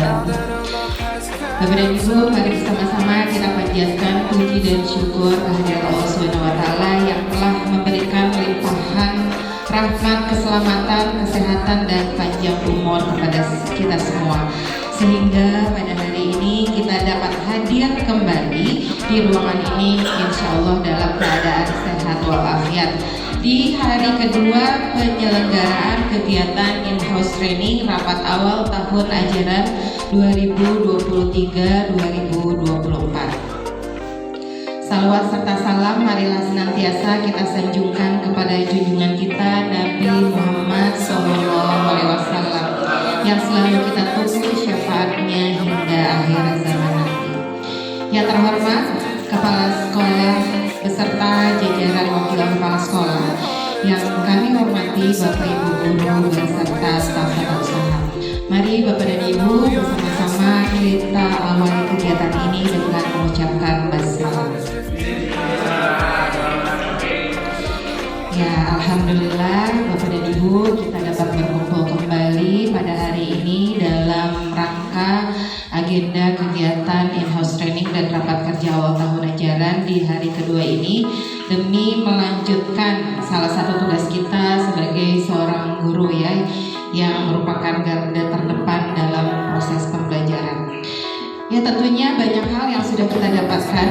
Bapak dan Ibu, mari bersama-sama kita panjatkan puji dan syukur kehadirat Allah Subhanahu wa taala yang telah memberikan limpahan rahmat, keselamatan, kesehatan dan panjang umur kepada kita semua. Sehingga pada hari ini kita dapat hadir kembali di ruangan ini insya Allah dalam keadaan sehat walafiat. Di hari kedua penyelenggaraan kegiatan in-house training rapat awal tahun ajaran 2023-2024. Salawat serta salam marilah senantiasa kita sanjungkan kepada junjungan kita Nabi Muhammad SAW yang selalu kita tunggu syafaatnya hingga akhir zaman nanti. Yang terhormat Kepala Sekolah beserta jajaran wakil kepala sekolah yang kami hormati Bapak Ibu guru beserta staf tata usaha. Mari Bapak dan Ibu bersama-sama kita awali kegiatan ini dengan mengucapkan basmalah. Ya, alhamdulillah Bapak dan Ibu kita dapat berkumpul kembali pada hari ini dalam rangka agenda kegiatan in-house training dan rapat kerja awal tahun ajaran di hari kedua ini demi melanjutkan salah satu tugas kita sebagai seorang guru ya yang merupakan garda terdepan dalam proses pembelajaran. Ya tentunya banyak hal yang sudah kita dapatkan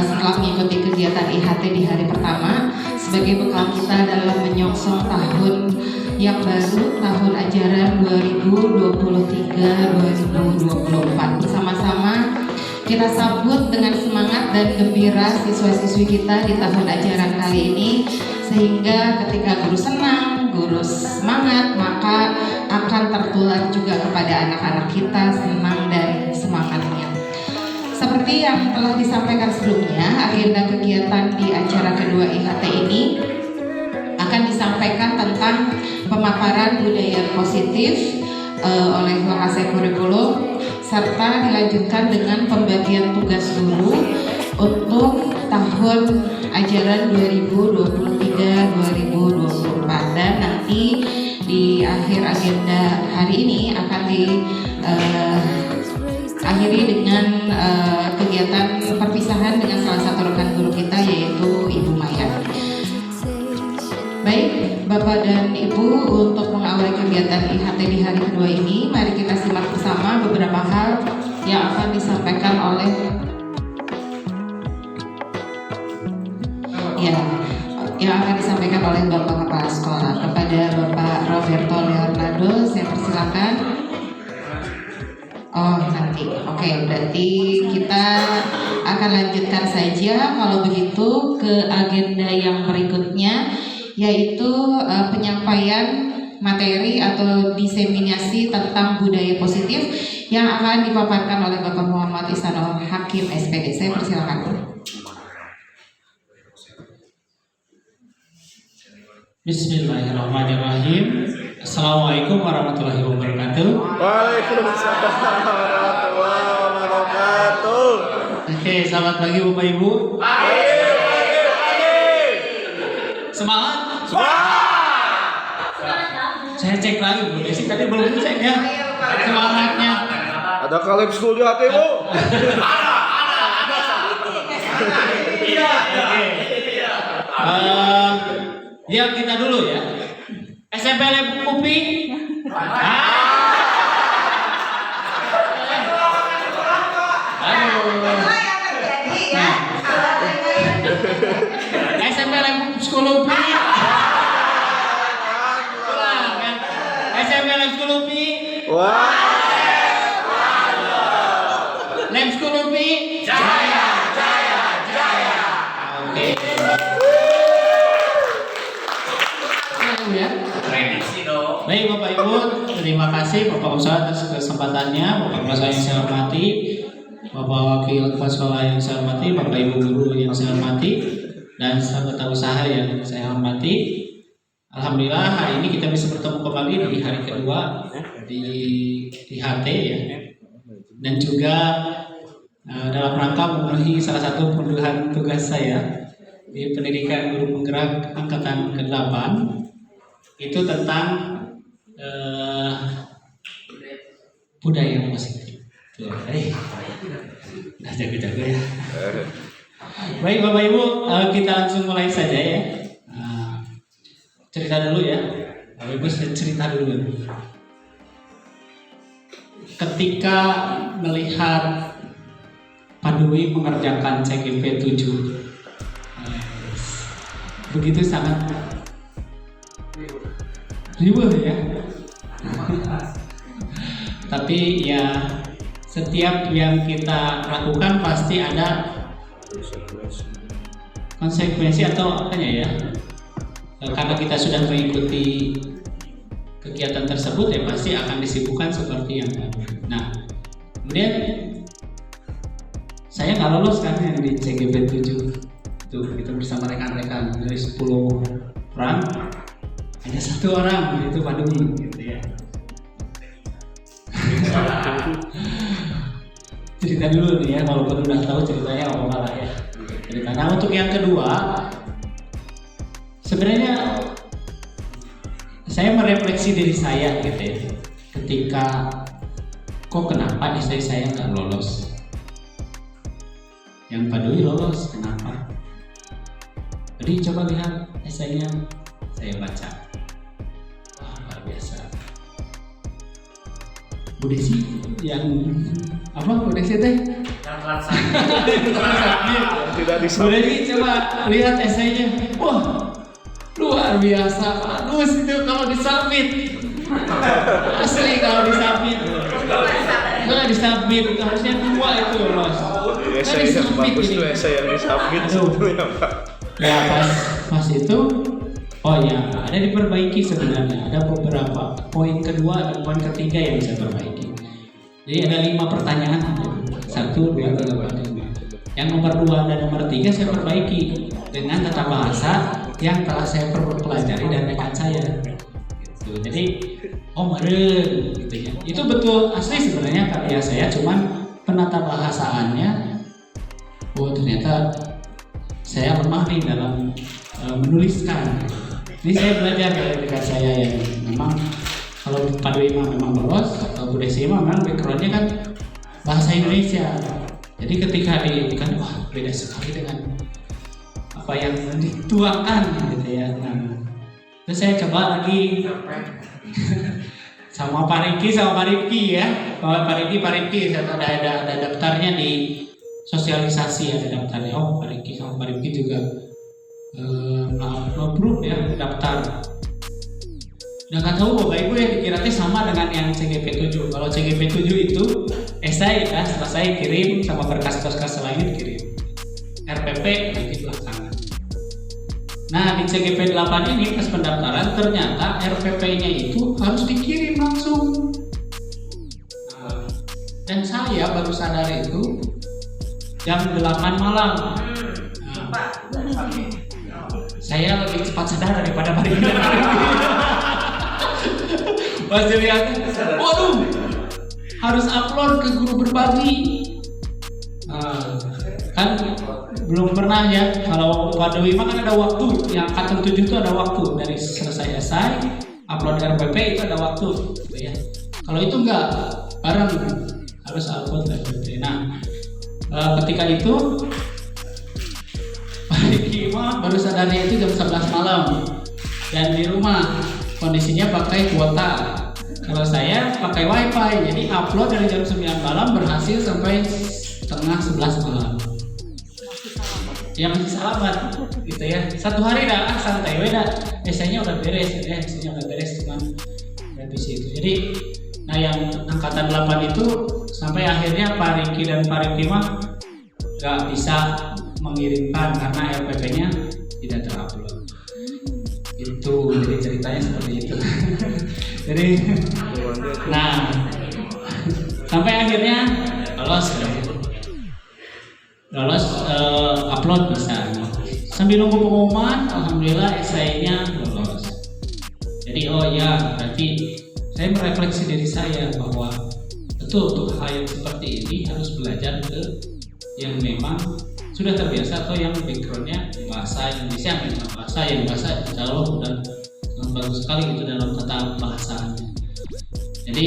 setelah mengikuti kegiatan IHT di hari pertama sebagai bekal kita dalam menyongsong tahun yang baru, tahun ajaran 2023-2024. Bersama-sama kita sambut dengan semangat dan gembira siswa-siswi kita di tahun ajaran kali ini, sehingga ketika guru senang, guru semangat, maka akan tertular juga kepada anak-anak kita senang dan semangatnya. Seperti yang telah disampaikan sebelumnya, agenda kegiatan di acara kedua IHT ini akan disampaikan tentang pemaparan budaya positif oleh lokasi kurikulum serta dilanjutkan dengan pembagian tugas guru untuk tahun ajaran 2023-2024 dan nanti di akhir agenda hari ini akan diakhiri dengan kegiatan perpisahan dengan salah satu rekan guru kita yaitu Ibu Maya. Baik, Bapak dan Ibu, untuk mengawali kegiatan IHT di hari kedua ini, mari kita simak bersama beberapa hal yang akan disampaikan oleh Bapak Kepala Sekolah. Kepada Bapak Roberto Leonardo, saya persilakan. Oh, nanti. Oke, berarti kita akan lanjutkan saja kalau begitu ke agenda yang berikutnya, yaitu penyampaian materi atau diseminasi tentang budaya positif yang akan dipaparkan oleh Bapak Muhammad Ihsanul Hakim SPD. Saya persilakan. Bismillahirrahmanirrahim. Assalamualaikum warahmatullahi wabarakatuh. Waalaikumsalam warahmatullahi wabarakatuh. Oke, selamat pagi Bapak Ibu. Semangat? Saya cek lagi Bu Desi, tadi belum cek ya semangatnya. Ada kalib school di hatimu? Iya. Lihat kita dulu ya. SMP Lembung Upi. SMP Lembung School Upi. SMP Lem School Upi. Wah. Lem School Upi. Jaya. Oke. Ya. Baik Bapak Ibu, terima kasih Bapak Ustadz atas kesempatannya, Bapak Kelas yang saya hormati, Bapak Wakil Kepala Sekolah yang saya hormati, Bapak Ibu Guru yang saya hormati, dan sahabat usaha yang saya hormati. Alhamdulillah hari ini kita bisa bertemu kembali di hari kedua di IHT ya, dan juga dalam rangka memenuhi salah satu pemenuhan tugas saya di pendidikan guru penggerak angkatan ke-8 itu tentang budaya yang positif. Tuh, nggak jago-jago ya. Baik Bapak Ibu, kita langsung mulai saja ya. Cerita dulu ya. Bapak Ibu cerita dulu. Ketika melihat Pak Dwi mengerjakan CGP 7, begitu sangat riuh ya. Tapi ya setiap yang kita lakukan pasti ada konsekuensi atau apanya ya. Karena kita sudah mengikuti kegiatan tersebut ya pasti akan disibukkan seperti yang lain. Nah, kemudian saya nggak lolos kan yang di CGP 7 itu kita bersama rekan-rekan dari 10 orang hanya 1 orang yaitu Pak Dwi gitu ya. Cerita dulu nih ya, walaupun udah tahu ceritanya apa lah ya. Nah untuk yang kedua, sebenarnya saya merefleksi diri saya gitu ya. Ketika kok kenapa istri saya nggak lolos? Yang Pak Dwi lolos, kenapa? Jadi coba lihat esainya, saya baca. Wah, luar biasa. Bu Desi yang apa? Bu Desi teh? Tidak Bu Desi coba lihat esainya. Wah, luar biasa. Bagus itu kalau disubmit. Asli kalau disubmit. Nggak disubmit, harusnya 2 itu lolos. Esai yang bagus tuh esai yang disubmit sebetulnya Pak. Ya pas itu, oh ya ada diperbaiki sebenarnya. Ada beberapa poin kedua dan poin ketiga yang bisa perbaiki. Jadi ada 5 pertanyaan, 1, 2, 3, 4, 5. Yang nomor 2 dan nomor 3 saya perbaiki dengan tata bahasa yang telah saya pelajari dan rekan saya. Gitu. Jadi, oh meren, gitu ya. Itu betul asli sebenarnya karya saya, cuman penata bahasaannya, oh ternyata saya lemah nih dalam menuliskan. Ini saya belajar dari rekan saya yang memang kalau Pak Dwi memang lolos, atau Bu Desi memang backgroundnya kan bahasa Indonesia. Jadi ketika diikan, wah beda sekali dengan apa yang dituangkan gitu ya. Nah, terus saya coba lagi sama Pak Rifki ya. Kalau Pak Rifki ada daftarnya di sosialisasi, ada daftarnya. Oh Pak Rifki juga approve ya daftar. Udah nggak tahu Bapak Ibu ya dikira sama dengan yang CGP 7. Kalau CGP 7 itu esai ya selesai kirim sama berkas-berkas lainnya dikirim. RPP di belakangan. Nah di CGP 8 ini pas pendaftaran ternyata RPP-nya itu harus dikirim langsung. Nah, dan saya baru sadar itu jam 8 malam. Nah, saya lebih cepat sadar daripada Pak Rifki. Pas dilihat, waduh, harus upload ke guru berbagi. Kan belum pernah ya. Kalau Pak Dwi kan ada waktu. Yang angkatan 7 itu ada waktu dari selesai esai, upload RPP itu ada waktu, gitu ya. Kalau itu enggak bareng, harus upload RPP. Nah, ketika itu Pak Rifki baru sadarnya itu jam 11 malam dan di rumah kondisinya pakai kuota. Kalau saya pakai wifi, jadi upload dari jam 9 malam berhasil sampai setengah 11 malam. Ya masih selamat gitu ya. 1 hari dah santai beda. Esainya udah beres ya, esainya udah beres cuman revisi itu. Jadi nah yang angkatan 8 itu sampai akhirnya Pak Rifki dan Pak Rifki nggak bisa mengirimkan karena RPP-nya tidak terupload. Itu jadi ceritanya seperti itu. Jadi nah sampai akhirnya lolos upload bisa. Sambil nunggu pengumuman, alhamdulillah esainya lolos. Jadi oh ya berarti saya merefleksi diri saya bahwa betul untuk hal yang seperti ini harus belajar ke yang memang sudah terbiasa atau yang backgroundnya bahasa Indonesia, memang bahasa insya Allah udah sangat bagus sekali itu dalam tata bahasanya. Jadi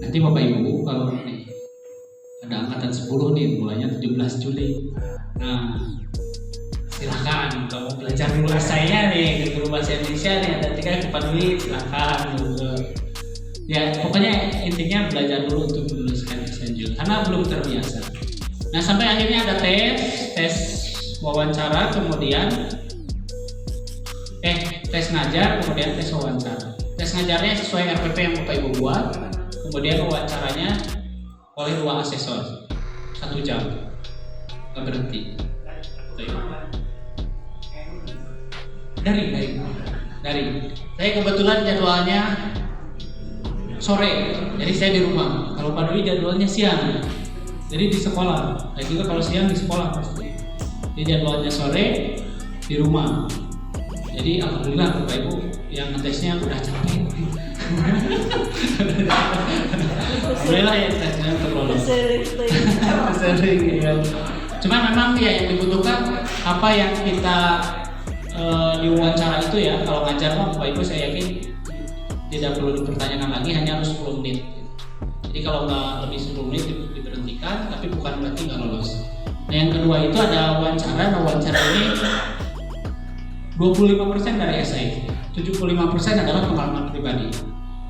Nanti Bapak Ibu kalau nih ada angkatan 10 nih mulainya 17 Juli. Nah, silakan kalau belajar dulu saya nih ke guru bahasa Indonesia nih ada 3 kepedulian silakan gitu. Ya pokoknya intinya belajar dulu untuk menuliskan extension karena belum terbiasa. Nah sampai akhirnya ada tes wawancara kemudian tes ngajar kemudian tes wawancara. Tes ngajarnya sesuai RPP yang Bapak Ibu buat, kemudian wawancaranya oleh 2 asesor 1 jam nggak berhenti. Dari saya kebetulan jadwalnya sore, jadi saya di rumah. Kalau Pak Dwi jadwalnya siang, jadi di sekolah. Nah juga kalau siang di sekolah pasti. Jadi jadwalnya sore di rumah. Jadi alhamdulillah Bapak Ibu yang ngetesnya udah capek. Alhamdulillah ya tesnya terlolos. Sering ya. Cuma memang ya yang dibutuhkan apa yang kita di wawancara itu ya. Kalau ngajar mah Bapak Ibu saya yakin tidak perlu dipertanyakan lagi, hanya harus 10 menit. Jadi kalau nggak lebih 10 menit diberhentikan, tapi bukan berarti nggak lolos. Nah yang kedua itu ada wawancara. Nah wawancara ini 25% dari esai, 75% adalah pengalaman pribadi.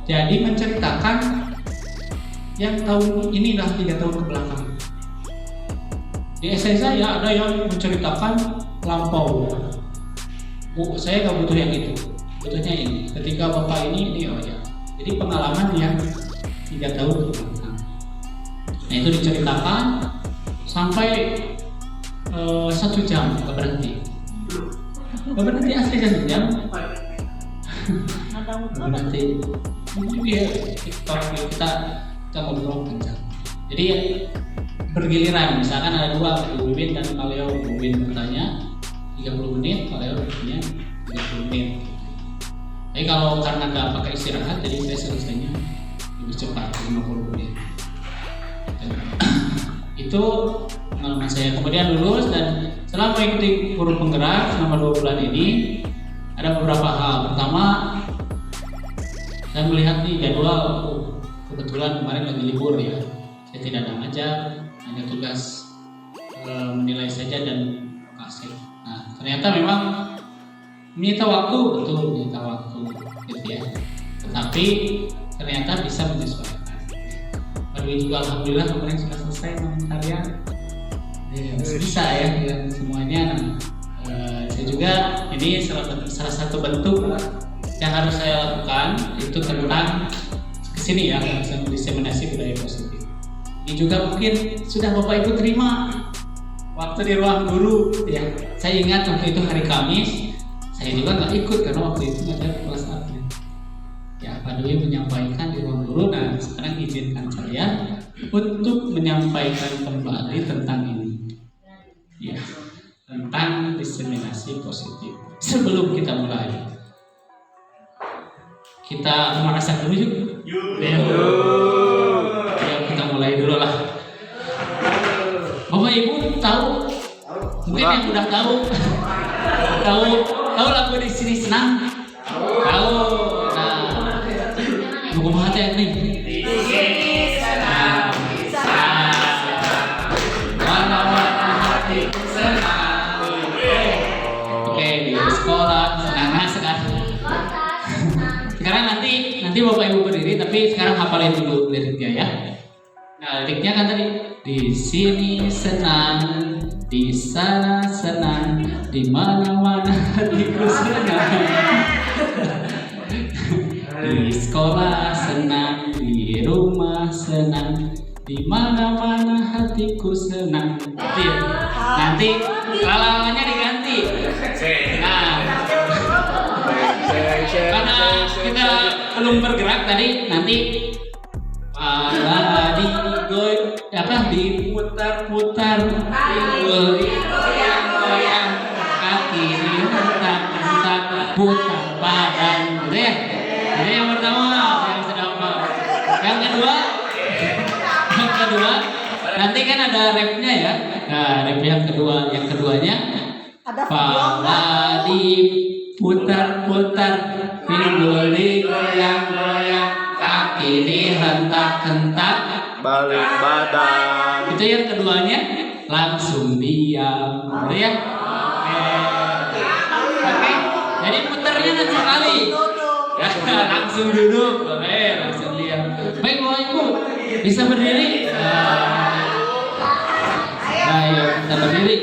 Jadi menceritakan yang tahun ini dah 3 tahun ke belakang. Di esai saya ada yang menceritakan lampau. Saya nggak butuh yang itu, butuhnya ini. Ketika Bapak ini oh ya. Jadi pengalaman yang 3 tahun ke belakang. Nah itu diceritakan sampai 1 jam, nggak berhenti. Nggak berhenti asli 1 jam. Nggak berhenti. Ya, kita ngobrol panjang. Jadi ya, bergiliran. Misalkan ada 2, Bu Win dan Kaleo. Bu Win bertanya 30 menit, Kaleo bertanya 30 menit. Tapi kalau karena nggak pakai istirahat, jadi saya selesainya lebih cepat, 50 menit. Itu pengalaman saya. Kemudian lulus dan setelah mengikuti guru penggerak selama 2 bulan ini, ada beberapa hal. Pertama, saya melihat nih jadwal, kebetulan kemarin lagi libur ya. Saya tidak ada ngajar, hanya tugas menilai saja dan kasih. Nah, ternyata memang menyita waktu, betul menyita waktu gitu ya. Tetapi ternyata bisa menyesuaikan. Padahal juga alhamdulillah kemarin sudah selesai karya. Bisa ya dan semuanya. Saya juga ini salah satu bentuk yang harus saya lakukan itu tentang kesini ya, diseminasi budaya positif. Ini juga mungkin sudah Bapak Ibu terima waktu di ruang guru ya. Saya ingat waktu itu hari Kamis, saya juga nggak ikut karena waktu itu nggak ada kelas admin. Ya Pak Dwi menyampaikan di ruang guru. Nah sekarang izinkan saya untuk menyampaikan kembali tentang ini, ya tentang diseminasi positif. Sebelum kita mulai, kita merasa dulu yuk. Ya, kita mulai dulu lah. Bapak Ibu tahu, mungkin yang udah tahu lagu Di Sini Senang, tahu. Nah, buku hati nih. Di sini senang, mana-mana hatiku senang. Oke, di sekolah senang sekali. Sekarang nanti Bapak Ibu berdiri, tapi sekarang hafalin dulu liriknya ya. Nah, liriknya kan tadi di sini senang, di sana senang, di mana-mana hatiku senang. Di sekolah senang, di rumah senang, di mana-mana hatiku senang. Nanti lawannya diganti. Nah, karena kita belum bergerak tadi, nanti diputar-putar, digoyang-goyang, kaki dihentak, putar badan, gitu ya. Jadi yang pertama, yang sedang yang kedua, nanti kan ada rapnya ya. Nah, rap yang keduanya, pala diputar-putar, pinggul digoyang-goyang, kaki dihentak-hentak balik badan. itu yang keduanya langsung diam gitu ya. Oke. Jadi putarnya nanti sekali ya, langsung duduk langsung diam. Baik Bapak Ibu bisa berdiri. Ayo kita berdiri.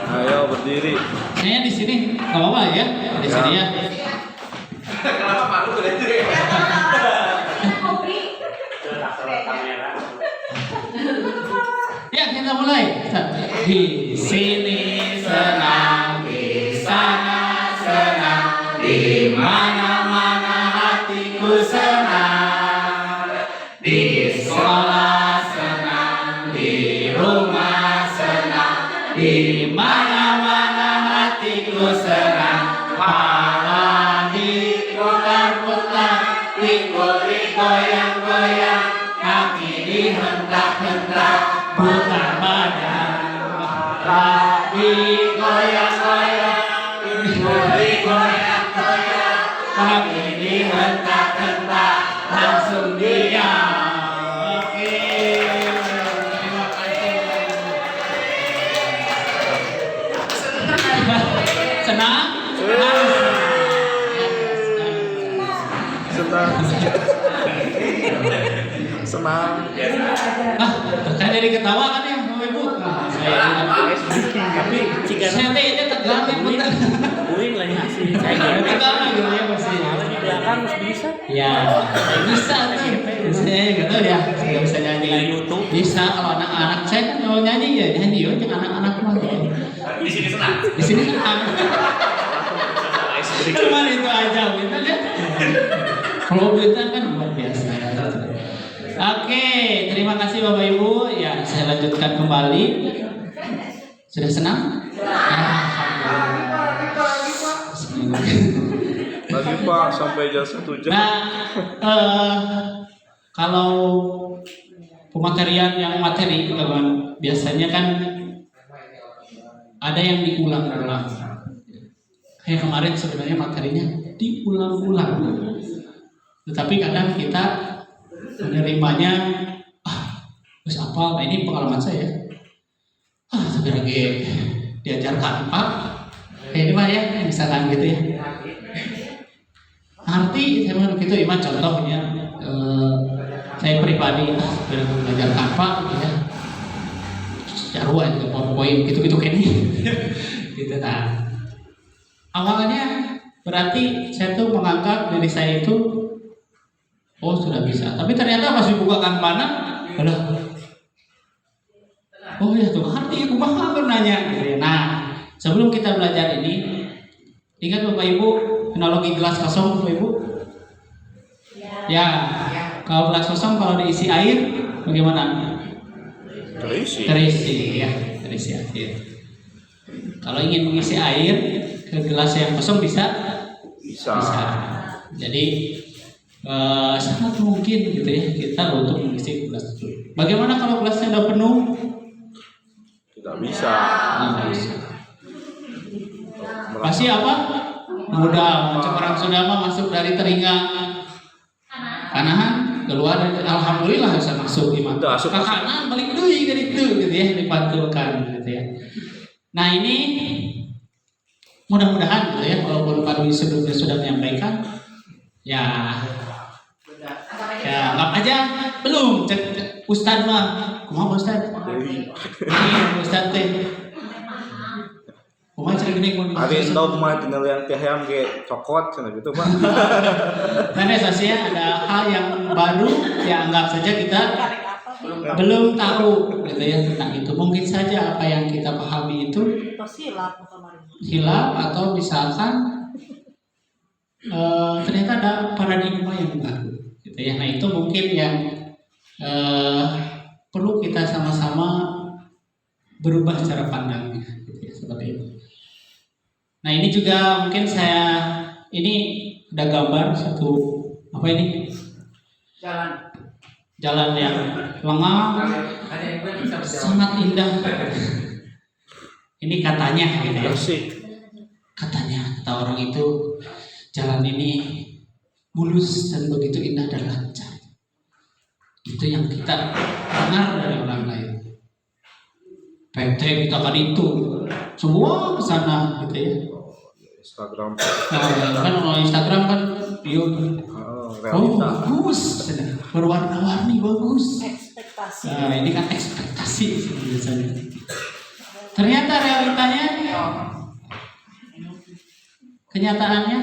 Ayo berdiri. Saya di sini nggak apa-apa ya di sini ya. Ya kita mulai. Di sini senang, di sana senang, di mana-mana hatiku senang. Di sekolah senang, di rumah senang, di mana-mana hatiku senang. Pala diputar-putar, digoyang-goyang, kaki dihentak-hentak, putar badan. Pala digoyang-goyang, digoyang-goyang, kaki dihentak-hentak, langsung diam. Oke, terima kasih. Senang? Senang. Kan jadi ketawa kan ya, Bapak Ibu? Tapi Saya ini tegang nih, bener. Uing lagi ngasih. Saya Tegang gitu ya pasti. di belakang harus bisa. Ya, bisa tuh. Saya nggak tahu ya, saya nggak bisa nyanyi. YouTube. Bisa kalau anak-anak saya kan kalau nyanyi ya nyanyi ya, jangan anak-anak mah. Di sini senang. Di sini kan cuma itu aja, gitu ya. Kalau bintang kan luar biasa. Oke, terima kasih Bapak Ibu. Ya, saya lanjutkan kembali. Sudah senang? lagi Pak sampai jam 1 jam. Nah, kalau pematerian yang materi teman biasanya kan ada yang diulang-ulang. Kayak kemarin sebenarnya materinya diulang-ulang. Tetapi kadang kita menerimanya terus apa? Nah ini pengalaman saya. Sebenarnya diajarkan Pak, kayak ini Pak ya, misalkan gitu ya. Arti saya bilang begitu, Iman contohnya saya pribadi belajar tanpa gitu ya. Jarwa itu poin gitu-gitu kayak ini. Gitu nah. Awalnya berarti saya tuh menganggap diri saya itu oh sudah bisa, tapi ternyata pas dibukakan mana, oh ya tuh arti kumaha nanya gitu ya. Nah, sebelum kita belajar ini, ingat Bapak Ibu analogi gelas kosong Bapak Ibu? Ya. Kalau gelas kosong kalau diisi air bagaimana? Terisi ya, terisi air. Kalau ingin mengisi air ke gelas yang kosong bisa. Jadi sangat mungkin gitu ya kita untuk mengisi gelas itu. Bagaimana kalau gelasnya sudah penuh? Tidak bisa. Pasti apa? Mudah. Macam orang sudah masuk dari telinga kanan keluar, alhamdulillah bisa masuk iman. Ke kanan balik dulu gitu ya, dipantulkan gitu ya. Nah ini mudah-mudahan gitu ya, walaupun Pak Dwi sebelumnya sudah menyampaikan, ya anggap aja belum cek Ustadz mah, kumaha Ustadz? Ini Ustadz teh. Kumaha cek gini kumaha? Ari endog mah tinggal yang tiayam ge cokot cenah gitu Pak. Karena saya ada hal yang baru, ya anggap saja kita belum tahu gitu ya tentang itu. Mungkin saja apa yang kita pahami itu hilaf atau misalkan ternyata ada paradigma yang baru gitu ya. Nah itu mungkin yang perlu kita sama-sama berubah cara pandangnya gitu ya, seperti itu. Nah ini juga mungkin ini ada gambar satu apa ini jalan yang lengang sangat indah. Ini katanya gitu ya. Katanya kata orang itu jalan ini mulus dan begitu indah dan lancar. itu yang kita dengar dari orang lain. PT kita kan itu semua ke sana gitu ya. Instagram. Nah, kan kalau Instagram kan dia bagus, berwarna-warni bagus. Ekspektasi. Nah, ini kan ekspektasi biasanya. Ternyata realitanya, kenyataannya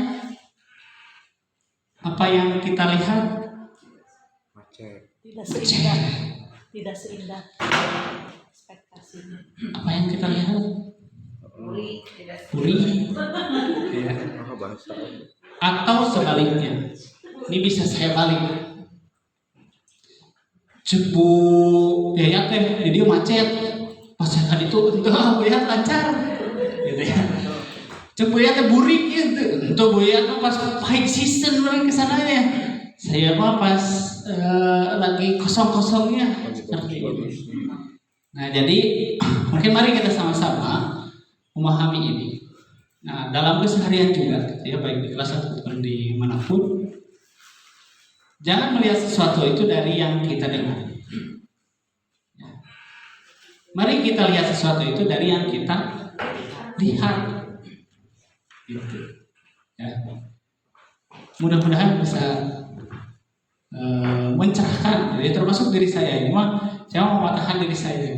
apa yang kita lihat Macet. Tidak seindah ekspektasinya. apa yang kita lihat puri ya. Bahasa. Atau sebaliknya, ini bisa saya balik cepu ya teh jadi macet pas kan itu untuk lihat lancar gitu ya. Cepu ya teh burik gitu untuk boya tuh pas high season lagi kesananya saya mah pas lagi kosong-kosongnya seperti ini. Nah jadi mungkin mari kita sama-sama memahami ini. Nah dalam keseharian juga ya baik di kelas ataupun di manapun, jangan melihat sesuatu itu dari yang kita dengar. Ya. Mari kita lihat sesuatu itu dari yang kita lihat. Gitu. Ya. Mudah-mudahan bisa mencerahkan, jadi termasuk diri saya ini mah saya mau mematahkan diri saya.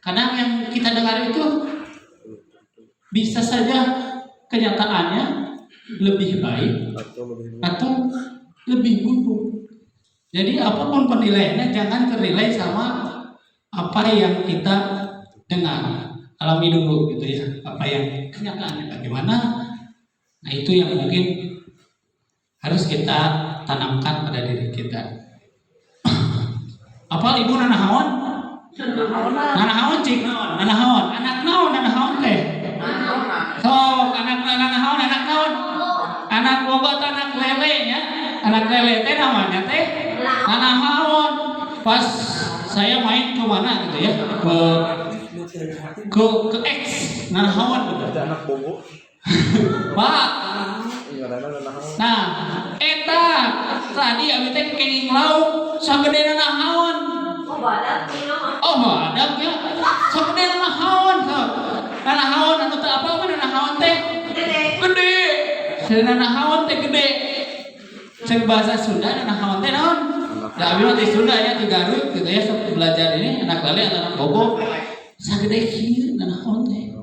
Kadang yang kita dengar itu bisa saja kenyataannya lebih baik atau lebih buruk. Jadi apapun penilaiannya jangan ternilai sama apa yang kita dengar. Alami dulu gitu ya, apa yang kenyataannya bagaimana. Nah itu yang mungkin harus kita tanamkan pada diri kita. Apa ibu nanahawan? Nanahawan cik naon? Nanahawan, anak naon? Nanahawan teh? So, anak nanahawan, anak naon? Anak bogot, anak lele ya. Anak lele teh namanya teh nanahawan. Pas saya main ke mana gitu ya? Ke X nanahawan gitu. Ada anak bogo. Pak. Nah, eta tadi abi teh kenging lauk sagede nanahawan. Oh, badak ya. Sagede nanahawan. Nanahawan anu teh apa nanahawan teh? Gede. Nanahawan teh gede. Cek bahasa Sunda nanahawan teh naon? Da abi mah di Sunda ya di Garut gitu ya belajar ini anak lele atau anak bogo. Sagede kieu nanahawan teh.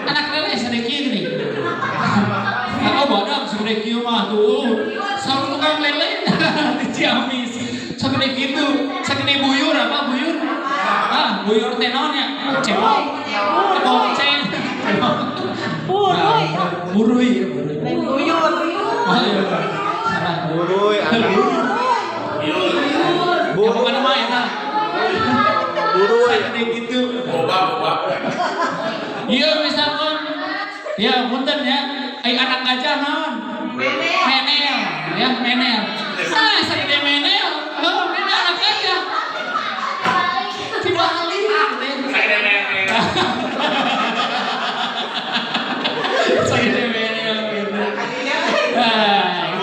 Anak lele sedikit nih. Aku bodoh sedikit mah tuh. Sama tukang lele di Ciamis. Segede gitu, segede buyur apa buyur? Buyur tenonnya, cebok, ceng, buruy, Buyur. salah. Buruy, anak. Ya bukan nama ya nah. Buruy. Segede gitu. Iya misalkan, ya punten ya, anak gajah naon? Menel, ya menel. Segede menel, menel anak gajah. Dibalik. Segede menel gitu.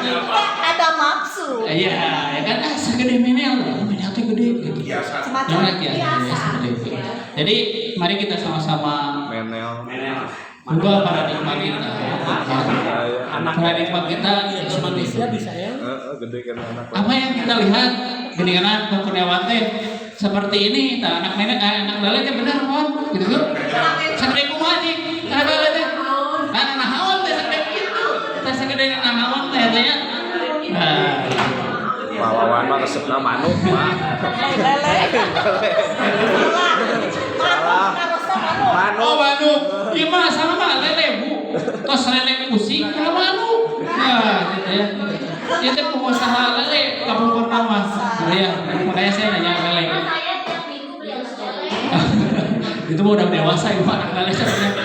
Itu. Ada maksud. Iya, ya kan segede menel, menel teh gede gitu. Semacam biasa. Seperti itu. Jadi mari kita sama-sama Menel. ubah paradigma kita. Paradigma kita seperti itu. bisa ya. Gede kan anak. Apa yang kita lihat geningan kekurniawan teh seperti ini, anak nenek anak lele teh bener kan? Gitu tuh. Segede kumaha cik? Anak lele teh. Anak nahawan teh segede gitu. Teh segede anak nahawan teh tanya. Wawan mah resepna manuk mah. Lele. Salah. Oh manuk. Ieu mah sama mah lele Bu. Tos lele pusing kalau manuk. Nah, gitu ya. Dia teh pengusaha lele Kampung Purnama. Ya, makanya saya nanya lele. Itu mah udah dewasa ibu anak lele sebenarnya.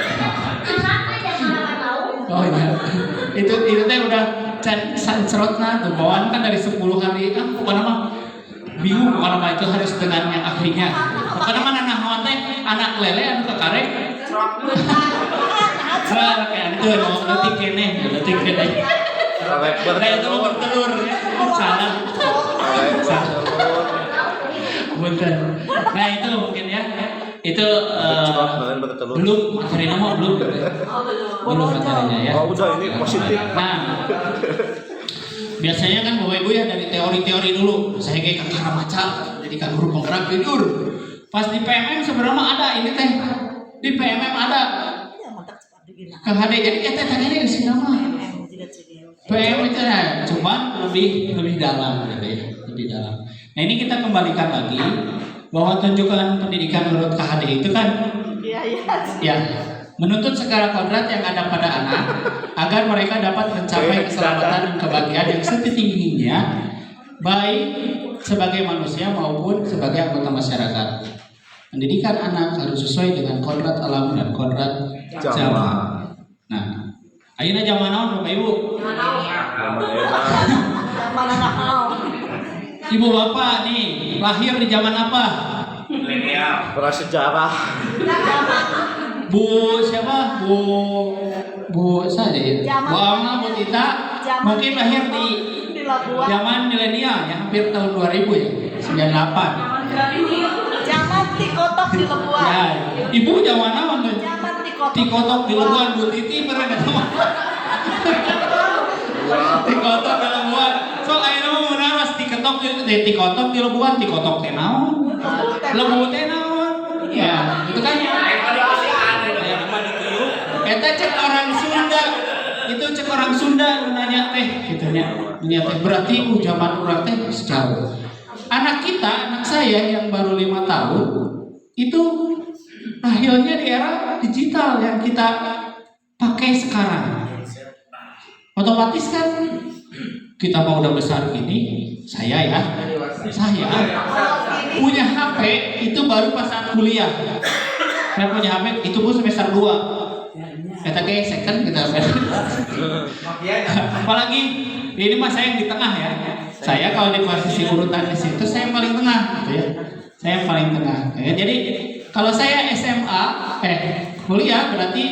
Oh iya. Itu teh udah sancrotna tuh bawaan kan dari 10 hari pokoknya mah bingung pokoknya mah itu harus dengan yang ahlinya. Pokoknya mah nanahawan teh anak lele anu kakarek Kayak itu mau detik kene. Nah itu mau bertelur. Salah. Punten. Nah itu mungkin ya. Itu belum materinya mau belum materinya ya. Oh udah ini positif. Nah biasanya kan bapak ibu ya dari teori-teori dulu. Saya kayak kakak baca jadi kan guru penggerak tidur. Pas di PMM sebenarnya ada ini teh. Di PMM ada. Kang Hade jadi kita tanya ini di sini nama. PM itu ya, cuma lebih dalam gitu ya, lebih dalam. Nah ini kita kembalikan lagi bahwa tunjukkan pendidikan menurut KHD itu kan, ya menuntut segala kodrat yang ada pada anak agar mereka dapat mencapai keselamatan dan kebahagiaan yang setinggi-tingginya, baik sebagai manusia maupun sebagai anggota masyarakat. Pendidikan anak harus sesuai dengan kodrat alam dan kodrat zaman. Nah, ayeuna zaman naon Bapak Ibu? Zaman anak mau. Ibu Bapak nih lahir di zaman apa? Milenial. Prasejarah. Bu siapa? Bu saja ya. Bu Alma, Bu Tita mungkin lahir di Labuan. zaman milenial ya, hampir tahun 2000 ya, 98. Zaman tikotok di Labuan. Ya, Ibu zaman naon tuh? Zaman tikotok. Tikotok di Labuan, Bu Titi pernah ketemu. Tikotok di Labuan. So ayeuna mah meunang tikotok di Labuan, tikotok teh naon? Lebu teh naon? Ya, itu kan eta cek orang Sunda. Itu cek orang Sunda nanya teh gitu nya. Nanya teh berarti zaman urang teh sejauh. Anak saya yang baru 5 tahun itu lahirnya di era digital yang kita pakai sekarang. Otomatis kan kita mau udah besar gini, saya punya HP itu baru pas saat kuliah. Saya punya HP itu pun semester 2. Kita kayak second kita. Apalagi ini mas saya yang di tengah ya. Saya kalau di posisi urutan di situ saya yang paling tengah gitu ya. Saya yang paling tengah. Ya, jadi kalau saya SMA kuliah berarti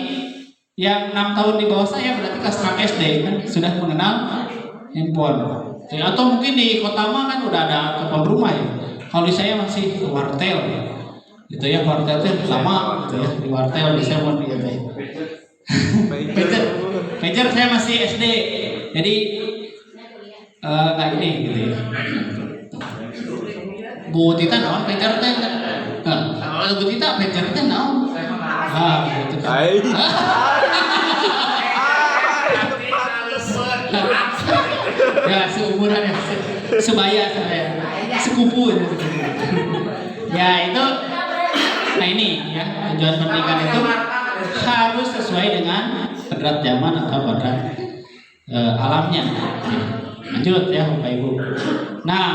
yang 6 tahun di bawah saya berarti kelas 6 SD kan sudah mengenal handphone. Ya, atau mungkin di kota mah kan udah ada telepon rumah ya. Kalau di saya masih wartel. Gitu ya, wartel itu lama gitu ya. Di wartel di saya mau gitu ya. Pager saya masih SD. Jadi kayak ini gitu ya. Bu Tita naon pager teh? Kalau Bu Tita pager teh naon? Gitu kan. Ya seumuran ya, sebaya saya, sekupu ya itu. Nah ini ya tujuan pendidikan itu harus sesuai dengan kodrat zaman atau kodrat alamnya. Lanjut ya Bapak Ibu. Nah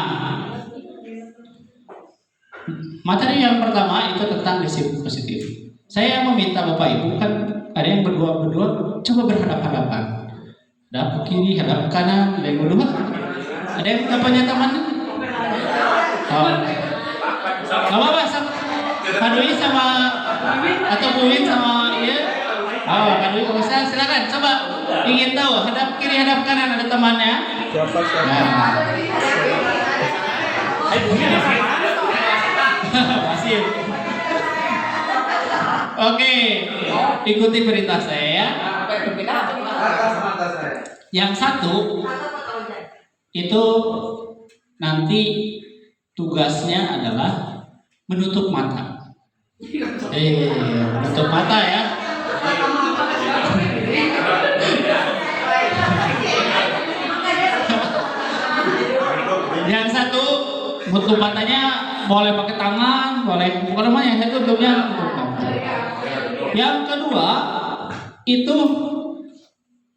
materi yang pertama itu tentang disiplin positif. Saya meminta Bapak Ibu kan ada yang berdua coba berhadapan-hadapan. Hadap ke kiri, hadap ke kanan, ada yang berdua. Ada yang punya teman? Oh. Gak apa-apa, Kadui sama atau Buwin sama iya. Oh, Kadui kalau saya silakan coba ingin tahu hadap kiri, hadap kanan ada temannya. Siapa? Nah. Masih. Oke, ikuti perintah saya ya. Yang satu itu nanti tugasnya adalah menutup mata. Menutup mata ya. Yang satu menutup matanya boleh pakai tangan, boleh bukan namanya yang satu belumnya menutup mata. Yang kedua itu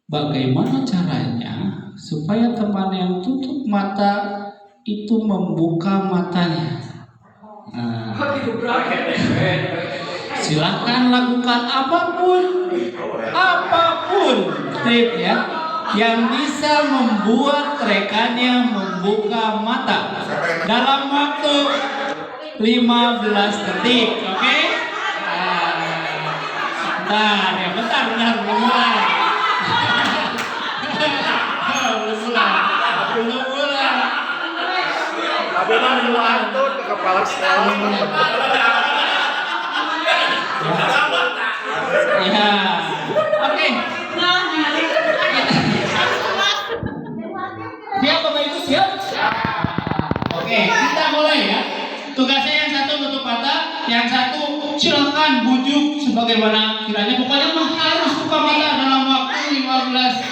bagaimana caranya supaya teman yang tutup mata itu membuka matanya. Nah, silakan lakukan apapun tip ya yang bisa membuat rekannya membuka mata dalam waktu 15 detik, oke? bentar, belum mulai. Belum mulai. Tapi mah nuantun ke kepala sekolah. Ya, oke. Siap Bapak Ibu, siap? Oke, kita mulai ya. Tugasnya yang satu nutup mata, yang satu silakan bujuk sebagaimana kiranya. Pokoknya mah harus buka mata dalam waktu 15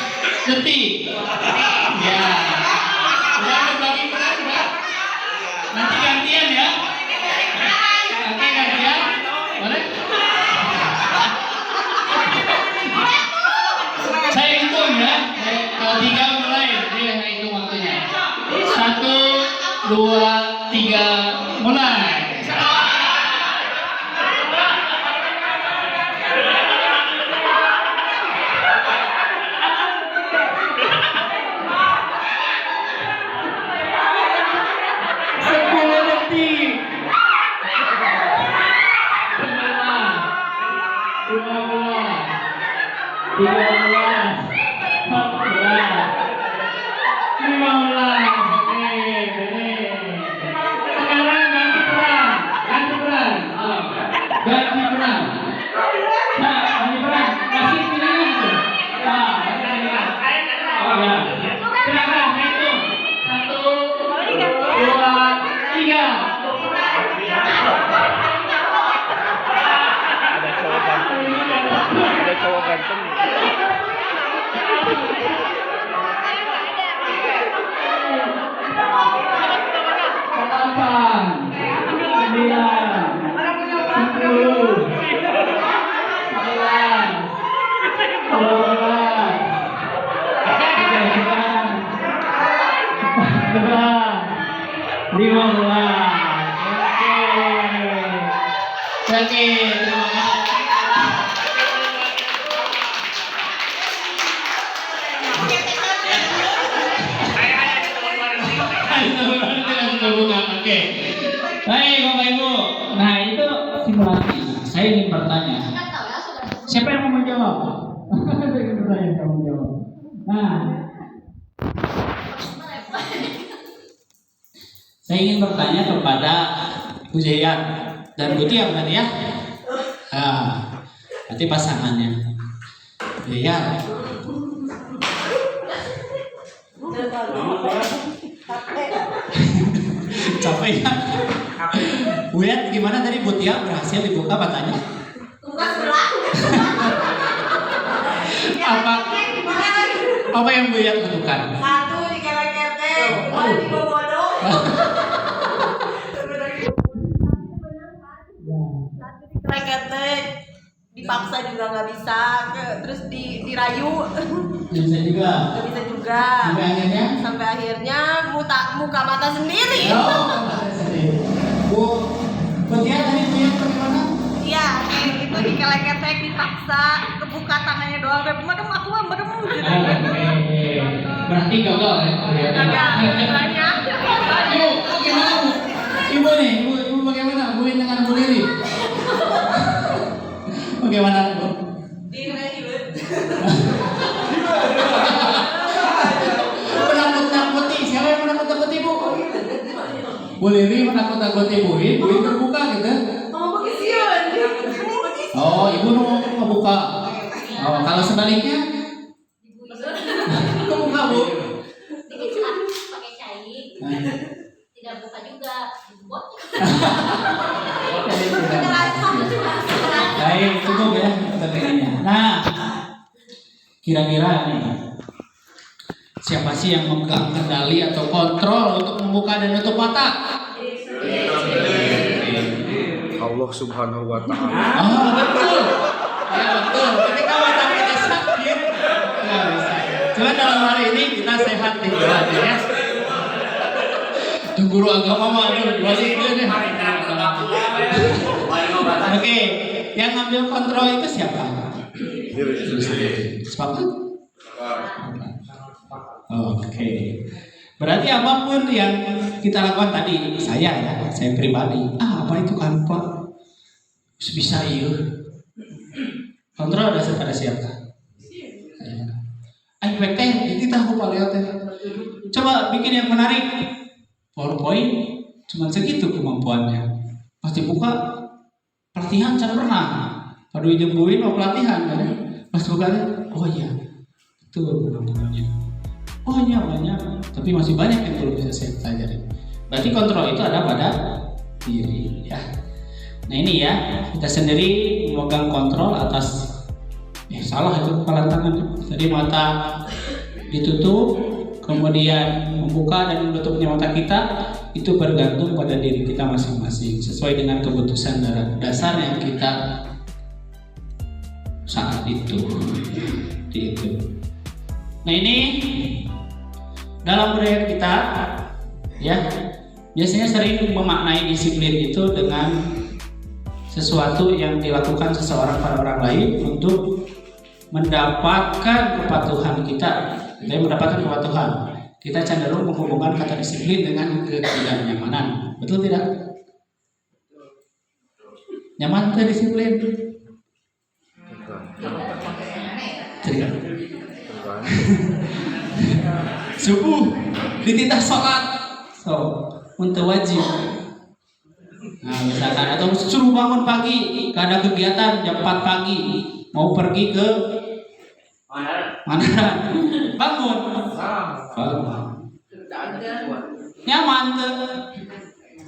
detik. Ya. Udah bagi peran ya. Nanti gantian ya. Oke, gantian. Boleh? Saya hitung ya. Kalau 3 mulai, saya hitung waktunya. 1, 2, 3, mulai. Ada cowok ganteng. Oke, terima kasih. Oke. Baik Bapak Ibu. Nah itu simulasi. Saya ingin bertanya. Siapa yang mau menjawab? Saya yang mau menjawab. Nah, saya ingin bertanya kepada Bu Jaya dan Bu Tia kan ya? Nanti pasangannya. Jaya. Capek ya? Lihat gimana tadi Bu Tia berhasil dibuka matanya? Apa yang Bu Yat lakukan? Satu dikelek-kelek, dua dibodoh. Satu dikelek-kelek, dipaksa juga nggak bisa, terus dirayu. Bisa juga. Nggak bisa juga. Sampai akhirnya muka mata sendiri. Mata sendiri. Bu Tia tadi Bu Yat bagaimana? Iya, itu dikelek-kelek, dipaksa, kebuka tangannya doang, madem aku madem. Berarti gagal ya? Banyak. Ibu, bagaimana Bu? Ibu nih, ibu bagaimana? Bu dengan Bu Lili. Bagaimana Bu? Menakut-nakuti, siapa yang menakut-nakuti Bu? Bu Lili menakut-nakuti Bu In terbuka gitu. Oh, ibu mau buka. Oh, kalau sebaliknya? Kebuka Bu. Pakai cair, tidak buka juga, dibuat. Baik, cukup ya materinya. Nah, kira-kira nih, siapa sih yang memegang kendali atau kontrol untuk membuka dan menutup mata? Allah Subhanahu wa Ta'ala. Oh, betul. Ya betul. Ketika mata kita sakit, nggak bisa. Cuma dalam hari ini kita sehat nih ya. Tuh guru agama mah balik deh. Oke, yang ngambil kontrol itu siapa? Sepakat? Oke. Berarti apapun yang kita lakukan tadi, saya pribadi, apa itu kan Pak? Bisa iya. Kontrol dasar pada siapa? Ayo teh, kita lupa lihat teh. Coba bikin yang menarik. PowerPoint cuma segitu kemampuannya. Pasti buka pelatihan can pernah. Pada dijembuin mau pelatihan kan? Pas buka, oh iya, betul kemampuannya. Oh iya banyak, tapi masih banyak yang belum bisa saya pelajari. Berarti kontrol itu ada pada diri, ya. Nah ini ya, kita sendiri memegang kontrol atas. Salah itu kepala tangan. Jadi mata ditutup, kemudian membuka dan menutupnya mata kita itu bergantung pada diri kita masing-masing sesuai dengan keputusan dasar yang kita saat itu. Nah ini dalam budaya kita ya biasanya sering memaknai disiplin itu dengan sesuatu yang dilakukan seseorang pada orang lain untuk mendapatkan kepatuhan kita. Kita mendapatkan kepatuhan. Kita cenderung menghubungkan kata disiplin dengan ketidaknyamanan. Betul tidak? Nyaman ke disiplin? Tidak. Subuh dititah sholat, untuk wajib. Nah, misalkan atau suruh bangun pagi, ada kegiatan jam 4 pagi, mau pergi ke mana? Bangun. Nyaman tuh.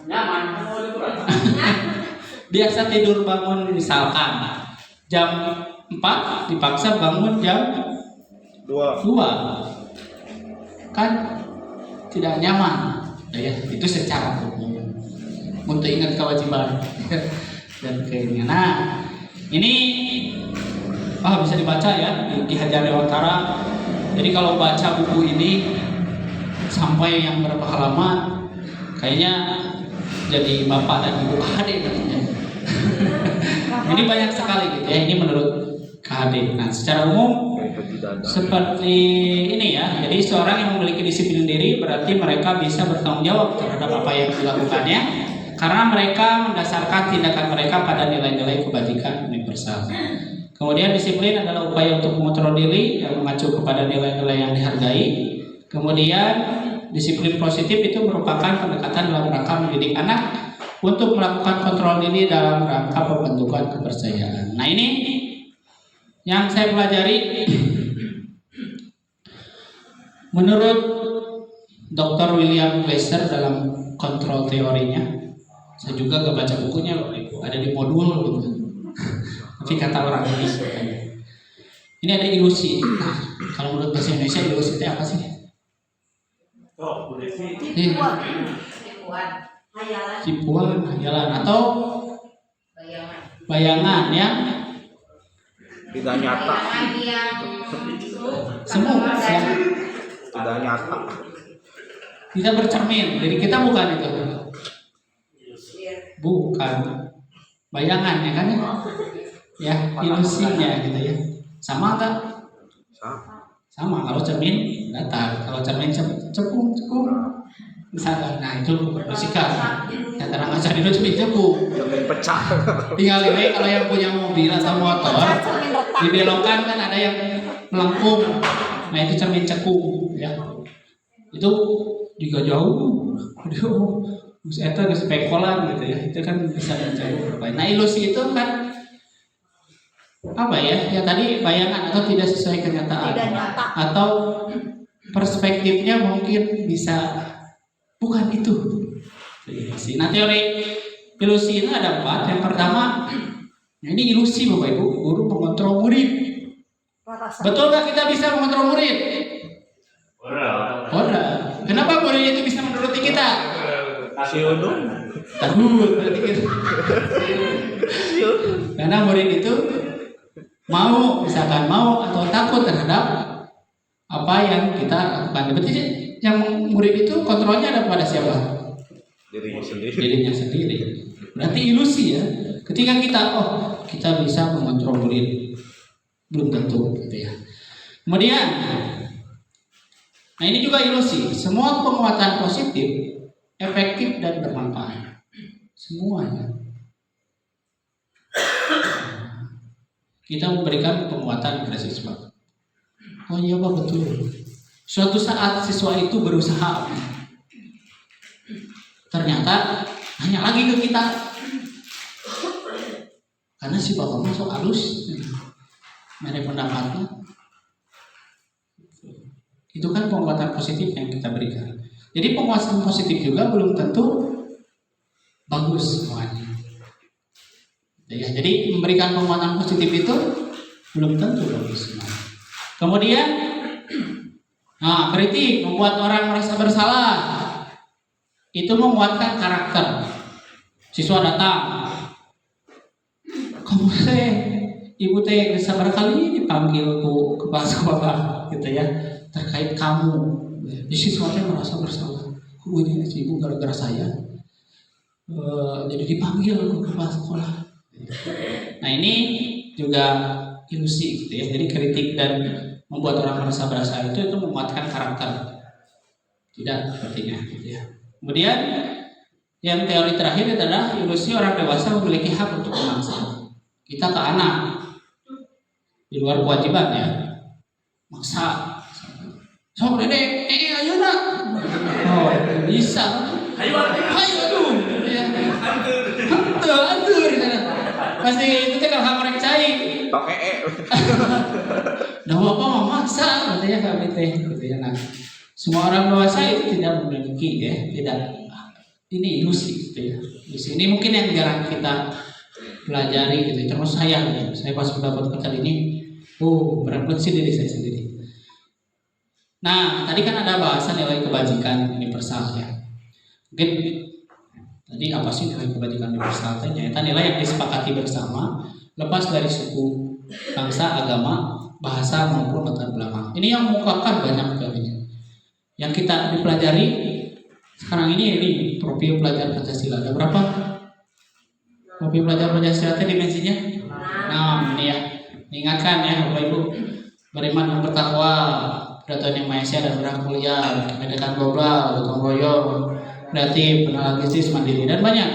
Nyaman. Biasa tidur bangun misalkan jam 4 dipaksa bangun jam 2. Kan tidak nyaman. Ya, itu secara umum. Untuk ingat kewajiban dan keinginan. Nah, ini bisa dibaca ya di Hajar Dewantara. Jadi kalau baca buku ini sampai yang berapa halaman, kayaknya jadi bapak dan ibu KHD katanya. Ini banyak sekali gitu ya. Ini menurut KHD. Nah, secara umum seperti ini ya. Jadi seorang yang memiliki disiplin diri berarti mereka bisa bertanggung jawab terhadap apa yang dilakukannya karena mereka mendasarkan tindakan mereka pada nilai-nilai kebajikan universal. Kemudian disiplin adalah upaya untuk mengontrol diri yang mengacu kepada nilai-nilai yang dihargai. Kemudian disiplin positif itu merupakan pendekatan dalam rangka mendidik anak untuk melakukan kontrol diri dalam rangka pembentukan kepercayaan. Nah ini yang saya pelajari menurut Dr. William Glasser dalam kontrol teorinya. Saya juga gak baca bukunya loh, ada di modul gitu. Tapi kata orang Indonesia ini ada ilusi. Nah, kalau menurut bahasa Indonesia ilusi itu apa sih? Tipuan, hayalan atau bayangan yang tidak nyata. Semua yang Tidak nyata. tidak bercermin. Jadi kita bukan itu. Bukan bayangan ya kan ya ilusinya gitu ya. Sama enggak? Sama. Kalau cermin datar, kalau cermin cekung misalkan. Nah itu bersikap yang terang aja itu cekung Cermin pecah. tinggal ini kalau yang punya mobil atau motor dibelokkan kan ada yang melengkung. Nah itu cermin cekung ya. Itu juga jauh. Itu ada spekulan gitu ya, itu kan bisa mencapai. Nah ilusi itu kan apa ya? Ya tadi bayangan atau tidak sesuai kenyataan, atau perspektifnya mungkin bisa bukan itu. Nah teori ilusi itu ada 4. Yang pertama, ini ilusi Bapak Ibu, guru mengontrol murid. Betul nggak kita bisa mengontrol murid? Ora. Kenapa murid itu bisa menuruti kita? Takut berarti gitu. Karena murid itu misalkan mau atau takut terhadap apa yang kita lakukan. Berarti yang murid itu kontrolnya ada pada siapa? Dirinya sendiri. Berarti ilusi ya. Ketika kita bisa mengontrol murid, belum tentu gitu ya. Kemudian, nah ini juga ilusi. Semua penguatan positif efektif dan bermanfaat semuanya. kita memberikan penguatan kepada siswa. Oh iya Pak, betul. Suatu saat siswa itu berusaha, ternyata hanya lagi ke kita. Karena si Bapak masuk halus, mereka pendapatnya. Itu kan penguatan positif yang kita berikan. Jadi penguatan positif juga belum tentu bagus semuanya. Ya, jadi memberikan penguatan positif itu belum tentu bagus. Kemudian, kritik membuat orang merasa bersalah. Itu menguatkan karakter. Siswa datang, kamu ibu sabar kali dipanggil ku kepala sekolah, gitu ya, terkait kamu. Di siswa merasa bersalah. Ini ibu gara-gara saya, jadi dipanggil ke kepala sekolah. Nah ini juga ilusi gitu ya. Jadi kritik dan membuat orang merasa bersalah itu menguatkan karakter. Tidak sepertinya gitu ya. Kemudian yang teori terakhir adalah ilusi orang dewasa memiliki hak untuk memaksa. Kita ke anak di luar kewajiban ya. Maksa. So dedek, ayo nak. Oh, bisa. Ayo aduh. Hantu di sana. Pasti itu teh kalau mereka cai. Pakai Nah, bapak mau maksa katanya kami teh gitu ya. Nah, semua orang dewasa itu tidak memiliki ya, tidak. Ini ilusi gitu ya. Di sini mungkin yang jarang kita pelajari gitu. Terus saya pas mendapat kali ini, berefleksi diri saya sendiri. Nah, tadi kan ada bahasan nilai kebajikan universal ya. Mungkin tadi apa sih nilai kebajikan universal? Ternyata nilai yang disepakati bersama, lepas dari suku, bangsa, agama, bahasa maupun latar belakang. Ini yang mengungkapkan banyak kalinya. Yang kita dipelajari sekarang ini profil pelajar Pancasila ada berapa? Profil pelajar Pancasila itu dimensinya? 6 ini ya. Ingatkan ya Bapak Ibu, beriman dan bertakwa, peraturan yang Maha Esa dan berhak mulia, kemerdekaan global, gotong royong, kreatif, analisis, mandiri, dan banyak.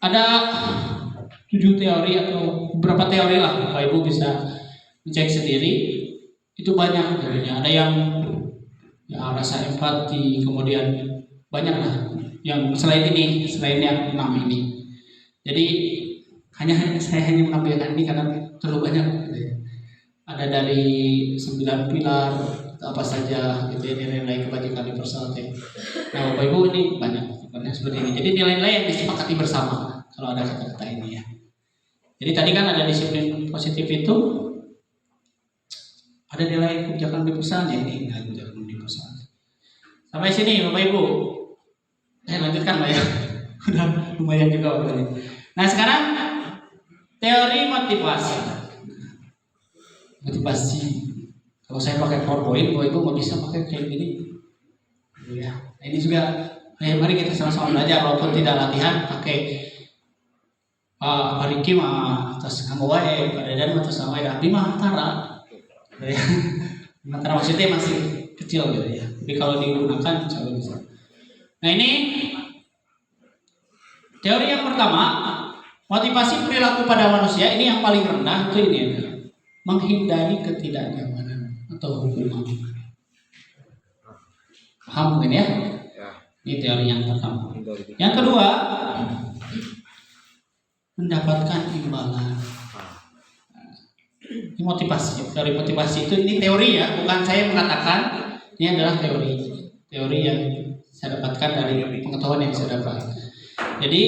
Ada 7 teori atau beberapa teori lah, Bapak Ibu bisa mencek sendiri. Itu banyak teorinya. Ada yang ya, rasa empati, kemudian banyak lah yang selain yang 6 ini. Jadi saya hanya menampilkan ini karena terlalu banyak gitu ya. Ada dari 9 pilar apa saja gitu ya, nilai-nilai kebajikan universal. Nah Bapak Ibu ini banyak seperti ini. Jadi nilai-nilai yang disepakati bersama kalau ada kata-kata ini ya. Jadi tadi kan ada disiplin positif itu, ada nilai kebijakan universal ya, ini nilai kebijakan universal. Sampai sini Bapak Ibu. Lanjutkan Pak ya. Udah lumayan juga Bapak ini. Nah sekarang teori motivasi. Kalau saya pakai PowerPoint, Bapak Ibu nggak bisa pakai kayak gini. Ya. Nah, ini juga, mari kita sama-sama belajar walaupun tidak latihan pakai Pak Riki mah atas kamu wae, Pak Dadan atas kamu wae, Abdi mah tara. Ya. Tara maksudnya masih kecil gitu ya. Tapi kalau digunakan insya Allah bisa. Nah ini teori yang pertama, motivasi perilaku pada manusia ini yang paling rendah itu ini ya. Menghindari ketidaknyamanan atau hukuman. Paham mungkin ya? Ini teori yang pertama. Yang kedua, mendapatkan imbalan. Ini motivasi. Teori motivasi itu ini teori ya, bukan saya mengatakan. Ini adalah teori yang saya dapatkan dari pengetahuan yang saya dapat. Jadi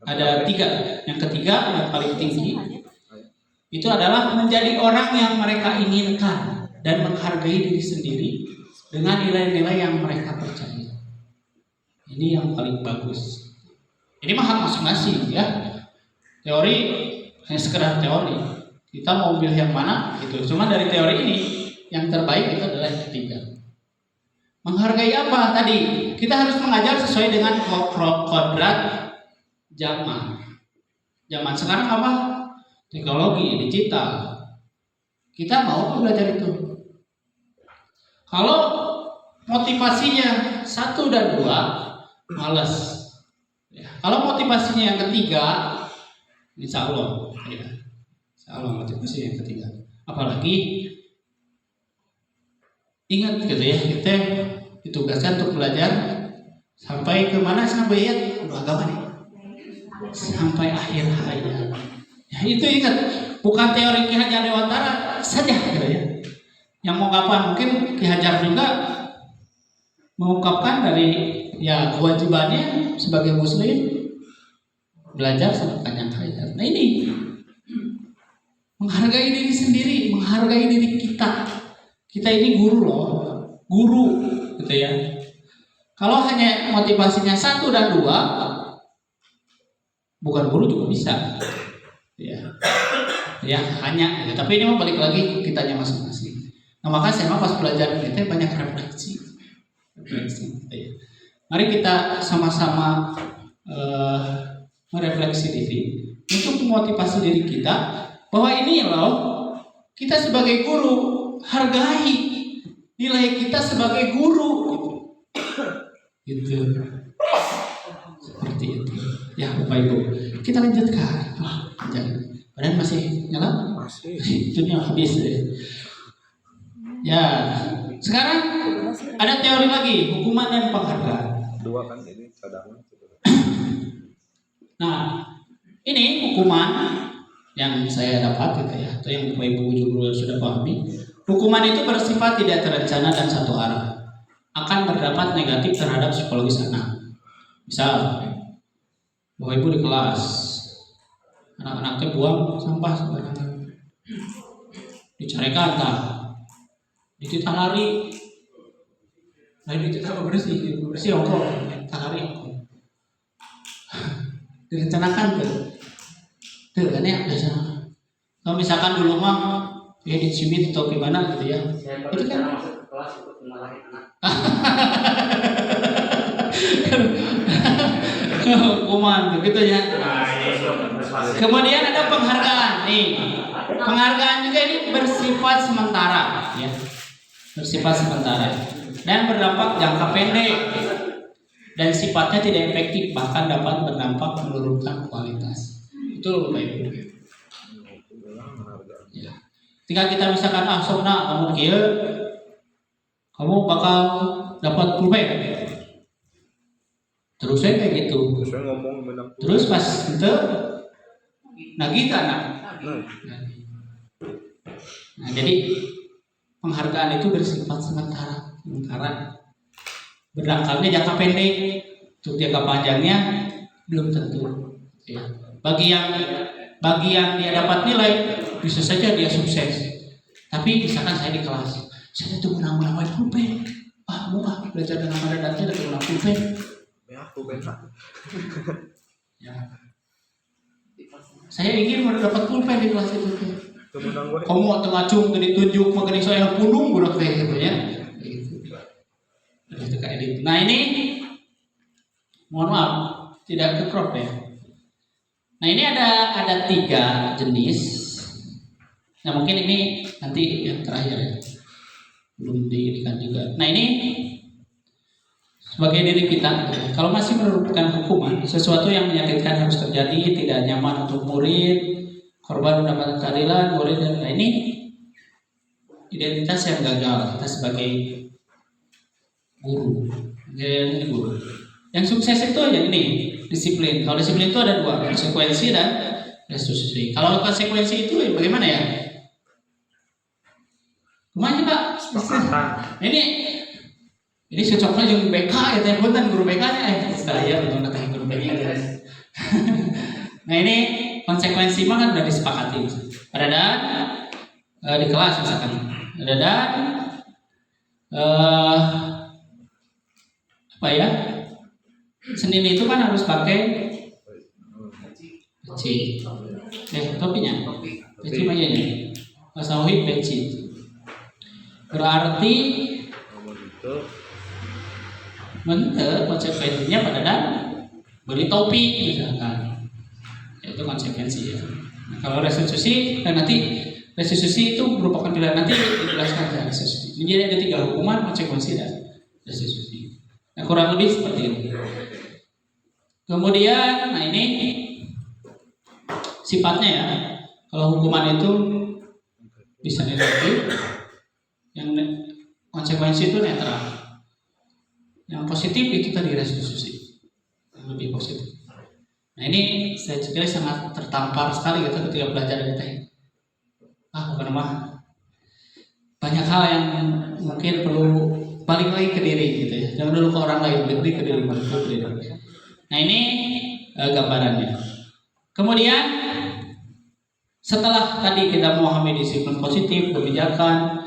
ada 3. Yang ketiga yang paling tinggi itu adalah menjadi orang yang mereka inginkan dan menghargai diri sendiri dengan nilai-nilai yang mereka percaya. Ini yang paling bagus. Ini mah hak masing-masing ya. Teori hanya sekedar teori. Kita mau pilih yang mana gitu. Cuma dari teori ini yang terbaik itu adalah yang ketiga. Menghargai apa tadi? Kita harus mengajar sesuai dengan kodrat zaman. Zaman sekarang apa? Teknologi, digital. Kita mau belajar itu. Kalau motivasinya 1 dan 2, malas. Ya. Kalau motivasinya yang ketiga, insya Allah. Ya. Allah motivasi yang ketiga. Apalagi ingat gitu ya, kita ditugaskan untuk belajar sampai ke mana sampai ya agama nih, sampai akhir hayat. Ya, itu ingat, bukan teori Ki Hajar Dewantara saja gitu ya. Yang mau kapan mungkin Ki Hajar juga mengungkapkan dari ya kewajibannya sebagai muslim belajar sampai panjang hayat. Nah ini menghargai diri sendiri, menghargai diri kita. Kita ini guru loh, guru gitu ya. Kalau hanya motivasinya 1 dan 2, bukan guru juga bisa. Ya hanya. Ya, tapi ini mau balik lagi kitanya masing-masing. Nah maka saya pas belajar kita banyak refleksi. Ya. Mari kita sama-sama merefleksi diri untuk memotivasi diri kita. Bahwa ini loh, kita sebagai guru hargai nilai kita sebagai guru gitu. Seperti itu ya Bapak Ibu, kita lanjutkan. Jangan, padahal masih nyala, Masih. itunya habis ya. Sekarang ada teori lagi, hukuman dan penghargaan. 2 kan ini cadangan. Nah ini hukuman yang saya dapat gitu ya, atau yang Bapak Ibu juga sudah pahami. Hukuman itu bersifat tidak terencana dan satu arah, akan berdampak negatif terhadap psikologis anak. Misal, Bapak Ibu di kelas, anak-anaknya buang sampah sembarangan, dicarikan tak, dititah lari, lain dititah bersih ongkol, tak lari ongkol, direncanakan tuh kan ya biasa. Kalau misalkan dulu mah ya dicibit atau gimana gitu ya, itu kan masuk kelas untuk memarahi anak. hukuman begitu ya. Kemudian ada penghargaan nih. Penghargaan juga ini bersifat sementara ya. Bersifat sementara dan berdampak jangka pendek dan sifatnya tidak efektif, bahkan dapat berdampak menurunkan kualitas. Itu Bapak Ibu. Ya. Ketika kita misalkan sokna kamu kieu, kamu bakal dapat pulpen. Terus saya kayak gitu. Saya ngomong menang. Terus pas itu nagih kan? Nah, jadi penghargaan itu bersifat sementara. Berdampak jangka pendek, untuk jangka panjangnya belum tentu. Ya. Bagi yang dia dapat nilai, bisa saja dia sukses. Tapi misalkan saya di kelas, saya tuh menang-menang pulpen. Belajar dengan mendadak itu menang pulpen. Ya, pulpen. Ya. Saya ingin mendapat pulpen di kelas itu. Kamu tengah cung ditunjuk mengenai saya pundung budak teh gitu ya. Itu kayak gitu. Nah ini mohon maaf tidak ke crop ya. Nah ini ada 3 jenis. Nah mungkin ini nanti yang terakhir ya, belum diirikan juga. Nah ini sebagai diri kita, kalau masih merupakan hukuman, sesuatu yang menyakitkan harus terjadi, tidak nyaman untuk murid, korban mendapatkan keadilan, murid dan lain, ini identitas yang gagal kita sebagai guru. Ini guru. Yang sukses itu aja ini disiplin. Kalau disiplin itu ada 2, konsekuensi dan restitusi. Kalau konsekuensi itu bagaimana ya? Kemana Pak? Ini cocoknya yang BK ya, telepon guru BK-nya saya betul nak guru BK. Nah ini konsekuensi mah kan udah disepakati. Pada dan di kelas misalkan. Ada dan apa ya? Senin itu kan harus pakai peci. Topinya. Peci mayanya. Mas Tauhid peci. Berarti konsekuensinya pada dan beli topi misalkan. Itu konsekuensi ya. Nah, kalau restitusi dan nanti restitusi itu merupakan pilihan, nanti dijelaskan ya restitusi. Jadi ada 3 hukuman, konsekuensi dan restitusi. Nah, kurang lebih seperti ini. Kemudian, nah ini sifatnya ya. Kalau hukuman itu bisa negatif, yang konsekuensi itu netral. Yang positif itu tadi restitusi, yang lebih positif. Nah ini saya kira sangat tertampar sekali gitu ketika belajar dari teh. Bukan mah banyak hal yang mungkin perlu balik lagi ke diri gitu ya. Jangan dulu ke orang lain, balik ke diri, balik ke diri. Nah ini gambarannya. Kemudian setelah tadi kita memahami disiplin positif, kebijakan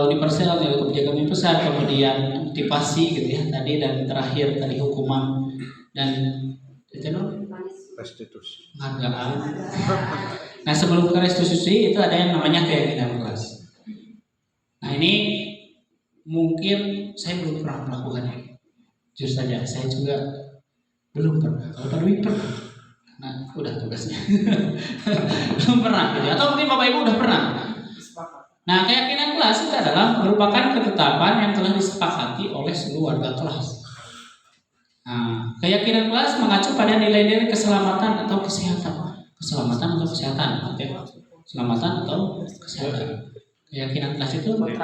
universal, kebijakan universal, kemudian motivasi gitu ya tadi, dan terakhir tadi hukuman dan restitusi. penghargaan. Nah sebelum ke restitusi itu ada yang namanya keyakinan kelas. Nah ini mungkin saya belum pernah melakukannya. Jujur saja saya juga belum pernah. Kalau Pak Dwi pernah, nah udah tugasnya belum pernah gitu. Atau mungkin Bapak Ibu udah pernah. Nah keyakinan kelas itu adalah merupakan ketetapan yang telah disepakati oleh seluruh warga kelas. Nah, keyakinan kelas mengacu pada nilai-nilai keselamatan atau kesehatan. Keselamatan atau kesehatan, oke? Keselamatan atau kesehatan. Keyakinan kelas itu ya.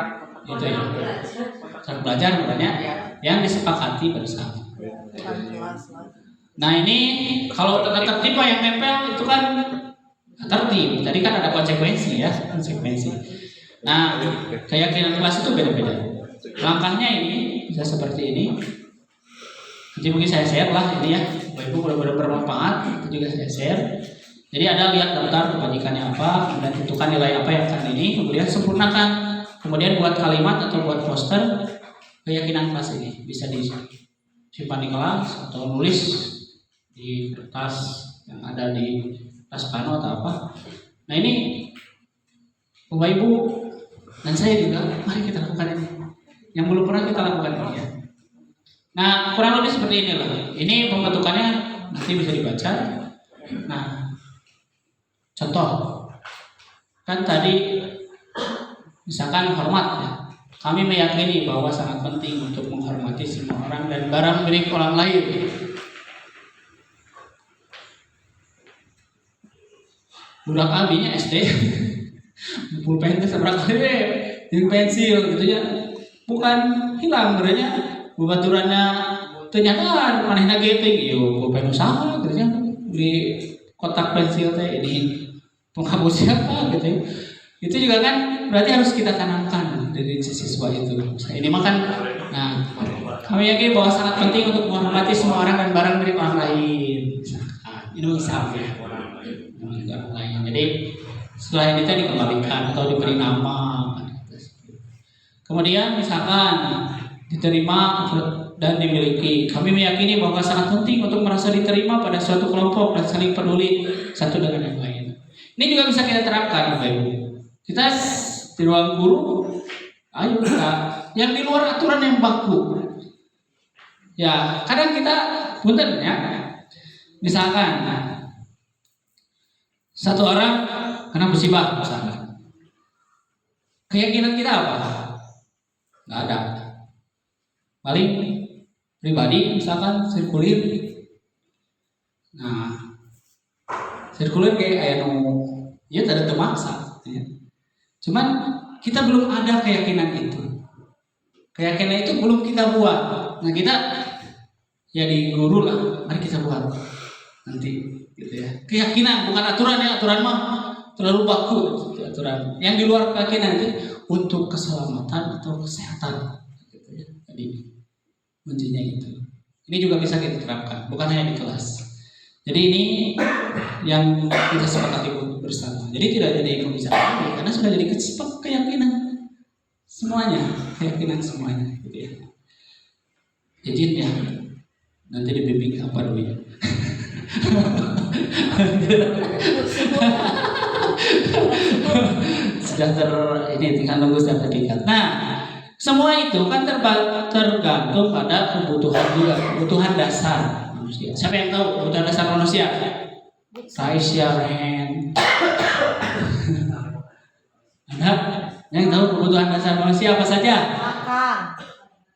Cara belajar makanya yang disepakati bersama. Nah ini kalau tertib yang nempel itu kan tertib. Tadi kan ada konsekuensi ya, konsekuensi. Nah keyakinan kelas itu beda-beda. Langkahnya ini bisa seperti ini. Jadi mungkin saya share lah ini ya, Bapak Ibu benar-benar bermanfaat, itu juga saya share. Jadi ada lihat daftar kebajikannya apa, kemudian tentukan nilai apa yang akan ini, kemudian sempurnakan, kemudian buat kalimat atau buat poster keyakinan kelas ini bisa disimpan di kelas atau nulis di kertas yang ada di tas pano atau apa. Nah ini Bapak Ibu dan saya juga, mari kita lakukan ini. Yang belum pernah kita lakukan ini ya. Nah kurang lebih seperti inilah. Ini pembentukannya nanti bisa dibaca. Nah contoh kan tadi misalkan hormat ya. Kami meyakini bahwa sangat penting untuk menghormati semua orang dan barang milik orang lain. Budak abinya SD pulpen seberapa kali yang pensil gitu ya. Bukan hilang berarti babaturannya ternyata manehna geteng ieu pulpen usaha gitu ya. Beli kotak pensil teh ini penghapus siapa gitu ya. Itu juga kan berarti harus kita tanamkan dari siswa itu. Ini makan. Nah, kami yakin bahwa sangat penting untuk menghormati semua orang dan barang milik orang lain. Ini misal ya. Orang lain. Jadi setelah ini tadi dikembalikan atau diberi nama. Kemudian misalkan diterima dan dimiliki. Kami meyakini bahwa sangat penting untuk merasa diterima pada suatu kelompok dan saling peduli satu dengan yang lain. Ini juga bisa kita terapkan, Bapak Ibu. Kita di ruang guru, ayo kita yang di luar aturan yang baku. Ya, kadang kita punten ya. Misalkan satu orang kena musibah misalkan. Keyakinan kita apa? Nggak ada. Paling pribadi misalkan sirkulir. Nah, sirkulir kayak aya nu ya tidak termaksa. Ya. Cuman kita belum ada keyakinan itu. Keyakinan itu belum kita buat. Nah kita ya di guru lah, mari kita buat nanti gitu ya. Keyakinan bukan aturan ya, aturan mah terlalu baku gitu, aturan. Yang di luar keyakinan itu untuk keselamatan atau kesehatan gitu ya. Jadi kuncinya itu. Ini juga bisa kita terapkan, bukan hanya di kelas. Jadi ini yang kita sepakati bersama. Jadi tidak jadi pembicaraan karena sudah jadi keyakinan semuanya, keyakinan semuanya gitu ya. Izin ya. Nanti dibimbing apa dulu ya. Sudah ini tinggal nunggu sertifikat. Nah, semua itu kan tergantung pada kebutuhan juga, kebutuhan dasar manusia. Siapa yang tahu kebutuhan dasar manusia? Raise your hand. Ada yang tahu kebutuhan dasar manusia apa saja?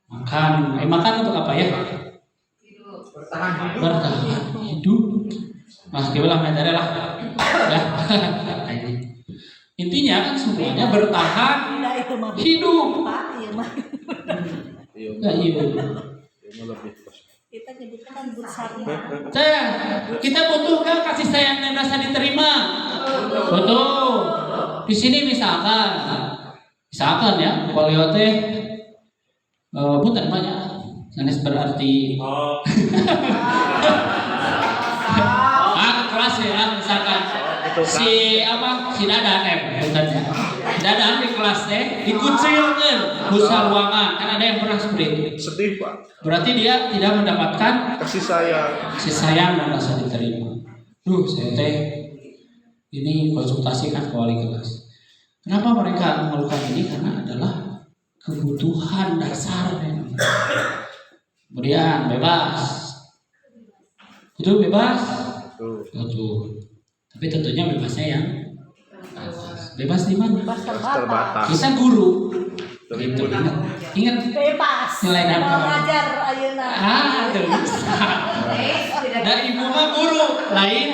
Makan. Makan untuk apa ya? Bertahan hidup. Nah, kita lah lah. Ya. semuanya bertahan Tidak itu mah hidup. Pak, iya mah. Ya, iya. Kita nyebutnya kan bursanya. Kita butuh kan kasih sayang dan rasa diterima. Betul. Di sini misalkan ya, polio teh punten banyak. Sanes berarti kelas ya misalkan si Dadan bukannya. Dadan di kelas teh dikucilkeun ku ruangan kan ada yang pernah seperti itu. Sedih Pak. Berarti dia tidak mendapatkan Kasih sayang dan rasa diterima. Saya teh ini konsultasikan ke wali kelas. Kenapa mereka melakukan ini? Karena adalah kebutuhan dasar. Kemudian bebas. Itu bebas. Betul. Tapi tentunya bebasnya yang bebas di mana? Bebas terbatas. Bisa guru. Gitu. Ingat Bebas. nilai dan Mau ngajar ayeuna. itu bisa. Dan ibu mah guru lain.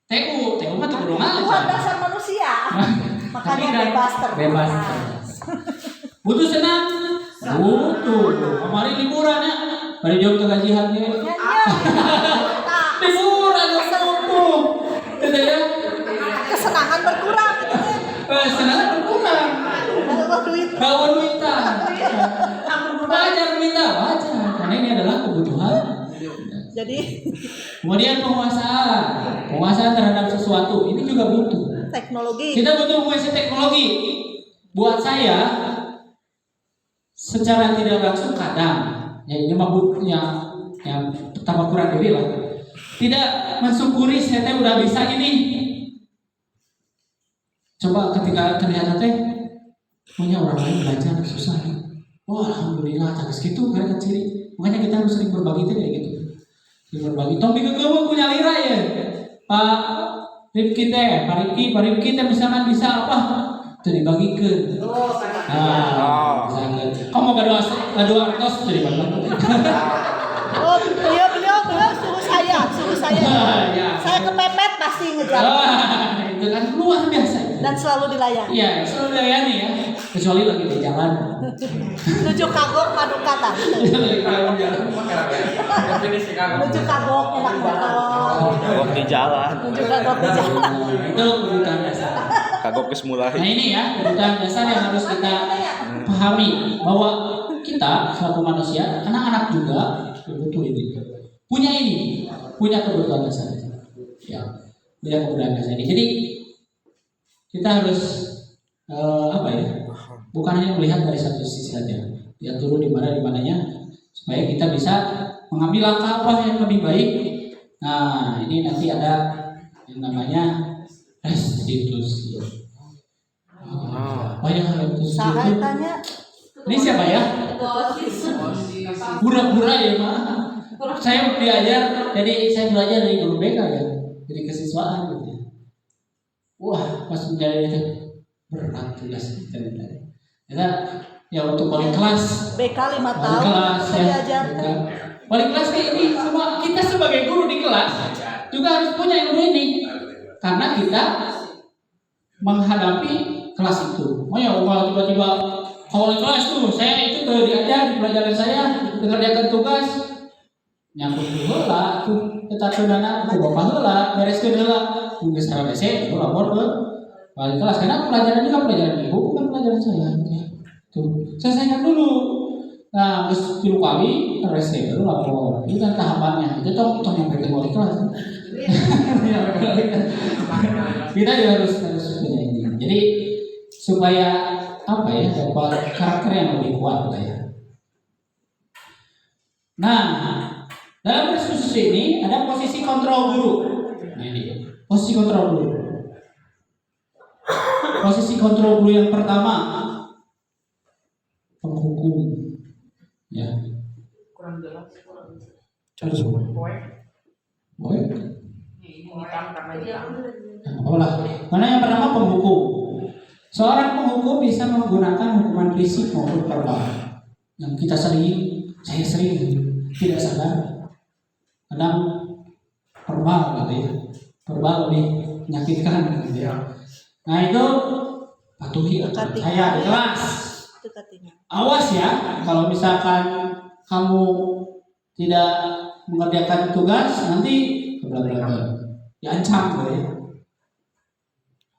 TU mah tuh guru Tuhan ngajar. dasar manusia. Makanya Tapi kan bebas terbatas. Butuh senang. Butuh. Kemarin liburan ya. Pada jam kegajian ya. Liburan butuh. Gitu ya. Kesenangan berkurang gitu kan. Senang berkurang. Bawa duitan. Wajar minta wajar. Karena ini adalah kebutuhan. Jadi Kemudian penguasaan terhadap sesuatu ini juga butuh. teknologi. Kita butuh menguasai teknologi. Buat saya, secara tidak langsung kadang, ya ini mah yang pertama kurang diri lah. Tidak mensyukuri saya teh udah bisa ini. Coba ketika terlihat teh punya orang lain belajar susah. Wah, alhamdulillah tak gitu mereka ciri. Makanya kita harus sering berbagi teh kayak gitu. Berbagi. Tong dikekeun punya lira ya. Pak Rifki teh, Pak Rifki teh misalkan bisa apa? Itu dibagikeun. Misalkan. Kamu gadua artos itu dibagi. Oh, beliau suruh saya. Ya. Saya kepepet pasti ngejar. Itu kan luar biasa. Dan selalu dilayani. Iya, selalu dilayani ya. Kecuali lagi di jalan. Menuju kagok madu kata. Menuju kagok enak banget. Kagok di jalan. Menuju kagok di jalan. Itu kebutuhan dasar. Kagok geus mulai. Nah ini ya kebutuhan dasar yang harus kita pahami bahwa kita selaku manusia, anak-anak juga butuh ini. Punya kebutuhan dasar. Ya, punya kebutuhan dasar ini. Jadi kita harus bukan hanya melihat dari satu sisi saja. Dia turun di mananya supaya kita bisa mengambil langkah apa yang lebih baik. Nah, ini nanti ada yang namanya restitusi. Apa yang restitusi? Saya tanya. Ini siapa ya? Pura-pura ya, Mak. Saya belajar, jadi saya belajar dari guru BK ya, dari kesiswaan gitu ya. Wah, pas menjadi itu berat tugas kita. Ya untuk wali kelas. BK 5 Wali tahun. kelas ya. Diajarkan. Wali kelas kayak ini semua kita sebagai guru di kelas juga harus punya ilmu ini, karena kita menghadapi kelas itu. Oh ya, kalau tiba-tiba wali kelas tuh saya itu diajar di pelajaran saya mengerjakan tugas nyambung heula tuh tetap saudara aku bapak heula bereskeun heula geus sareng WC itu lapor ke wali kelas karena pelajaran ini kan pelajaran ibu bukan pelajaran saya ya. Tuh selesaikan dulu. Nah terus 3 kali WC itu lapor itu kan tahapannya itu toh yang berarti wali kelas. Kita juga harus punya ini. Jadi supaya dapat karakter yang lebih kuat ya. Nah, dalam restitusi ini ada posisi kontrol guru. Nah ini posisi kontrol guru. Posisi kontrol guru yang pertama penghukum. Ya. Kurang jelas. Boleh. Ini hitam karena hitam. Apalah. Mana yang pertama penghukum. Seorang penghukum bisa menggunakan hukuman fisik maupun verbal. Yang saya sering tidak sadar. Kadang verbal gitu ya. Verbal lebih menyakitkan gitu ya. Nah itu patuhi aturan saya di kelas. Awas ya, kalau misalkan kamu tidak mengerjakan tugas nanti diancam ya.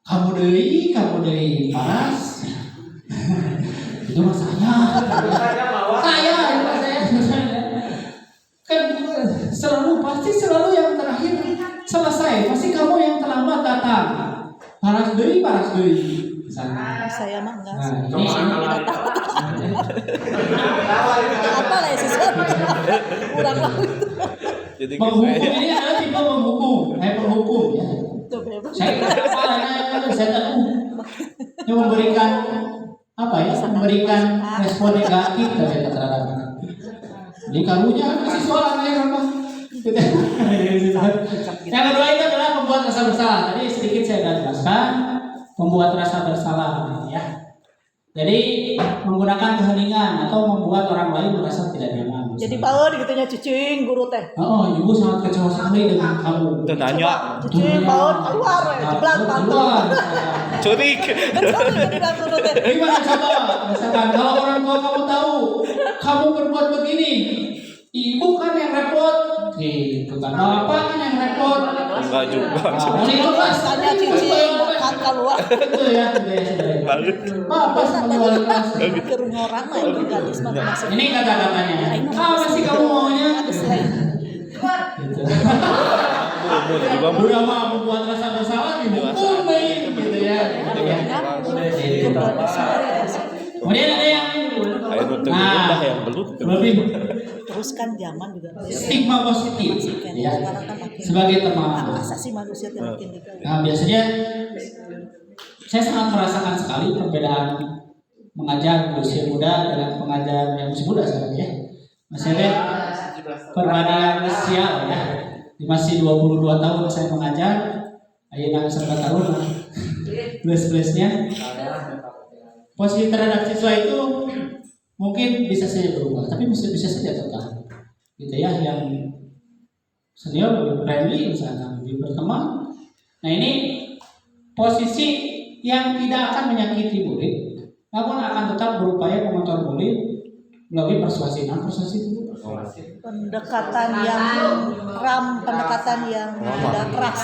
Kamu deui paras. Itu mah saya kan selalu yang terakhir selesai, pasti kamu yang terlambat datang. Paras deui Saya mah enggak. Nah, Apa lah siswa? Kurang lah. Jadi menghukum ini adalah tipe menghukum, penghukum ya. Saya memberikan apa ya? Memberikan respon negatif terhadap anak. Jadi kamunya siswa lain apa? Yang kedua itu adalah membuat rasa bersalah. Tadi sedikit saya jelaskan membuat rasa bersalah ya. Jadi menggunakan keheningan atau membuat orang lain merasa tidak nyaman. Jadi baeur gitu nya cicing guru teh. Ibu sangat kecewa sekali dengan kamu. Itu nanya. Cicing baeur keluar we jeblang pantul. Curik. Gimana coba? Misalkan kalau orang tua kamu tahu kamu berbuat begini, ibu kan yang repot. Gitu kan. Bapak kan yang repot. Enggak juga. Tanya cicing bukan keluar. Itu ya. Bapak sama wali kelas. Keur ngorang mah itu gadis mah masuk. Ini kata-katanya. Apa sih kamu maunya? Gitu. Udah mah membuat rasa bersalah dihukum gitu ya. Kemudian ada yang yang belut. lebih Teruskan zaman juga. stigma positif ya. Sebagai teman. Masa sih manusia teh makin gitu. Nah, biasanya saya sangat merasakan sekali perbedaan mengajar usia muda dengan pengajar yang masih muda sekarang ya. Masih ada perbandingan usia ya. Masih 22 tahun saya mengajar, ayeuna 9 tahun lah. Plus-plusnya. Posisi terhadap siswa itu mungkin bisa saja berubah, tapi bisa saja tetap. Gitu ya, yang senior lebih friendly misalnya, lebih berteman. Nah, ini posisi yang tidak akan menyakiti murid, namun akan tetap berupaya mengontrol murid melalui persuasi. Pendekatan yang pendekatan yang tidak keras.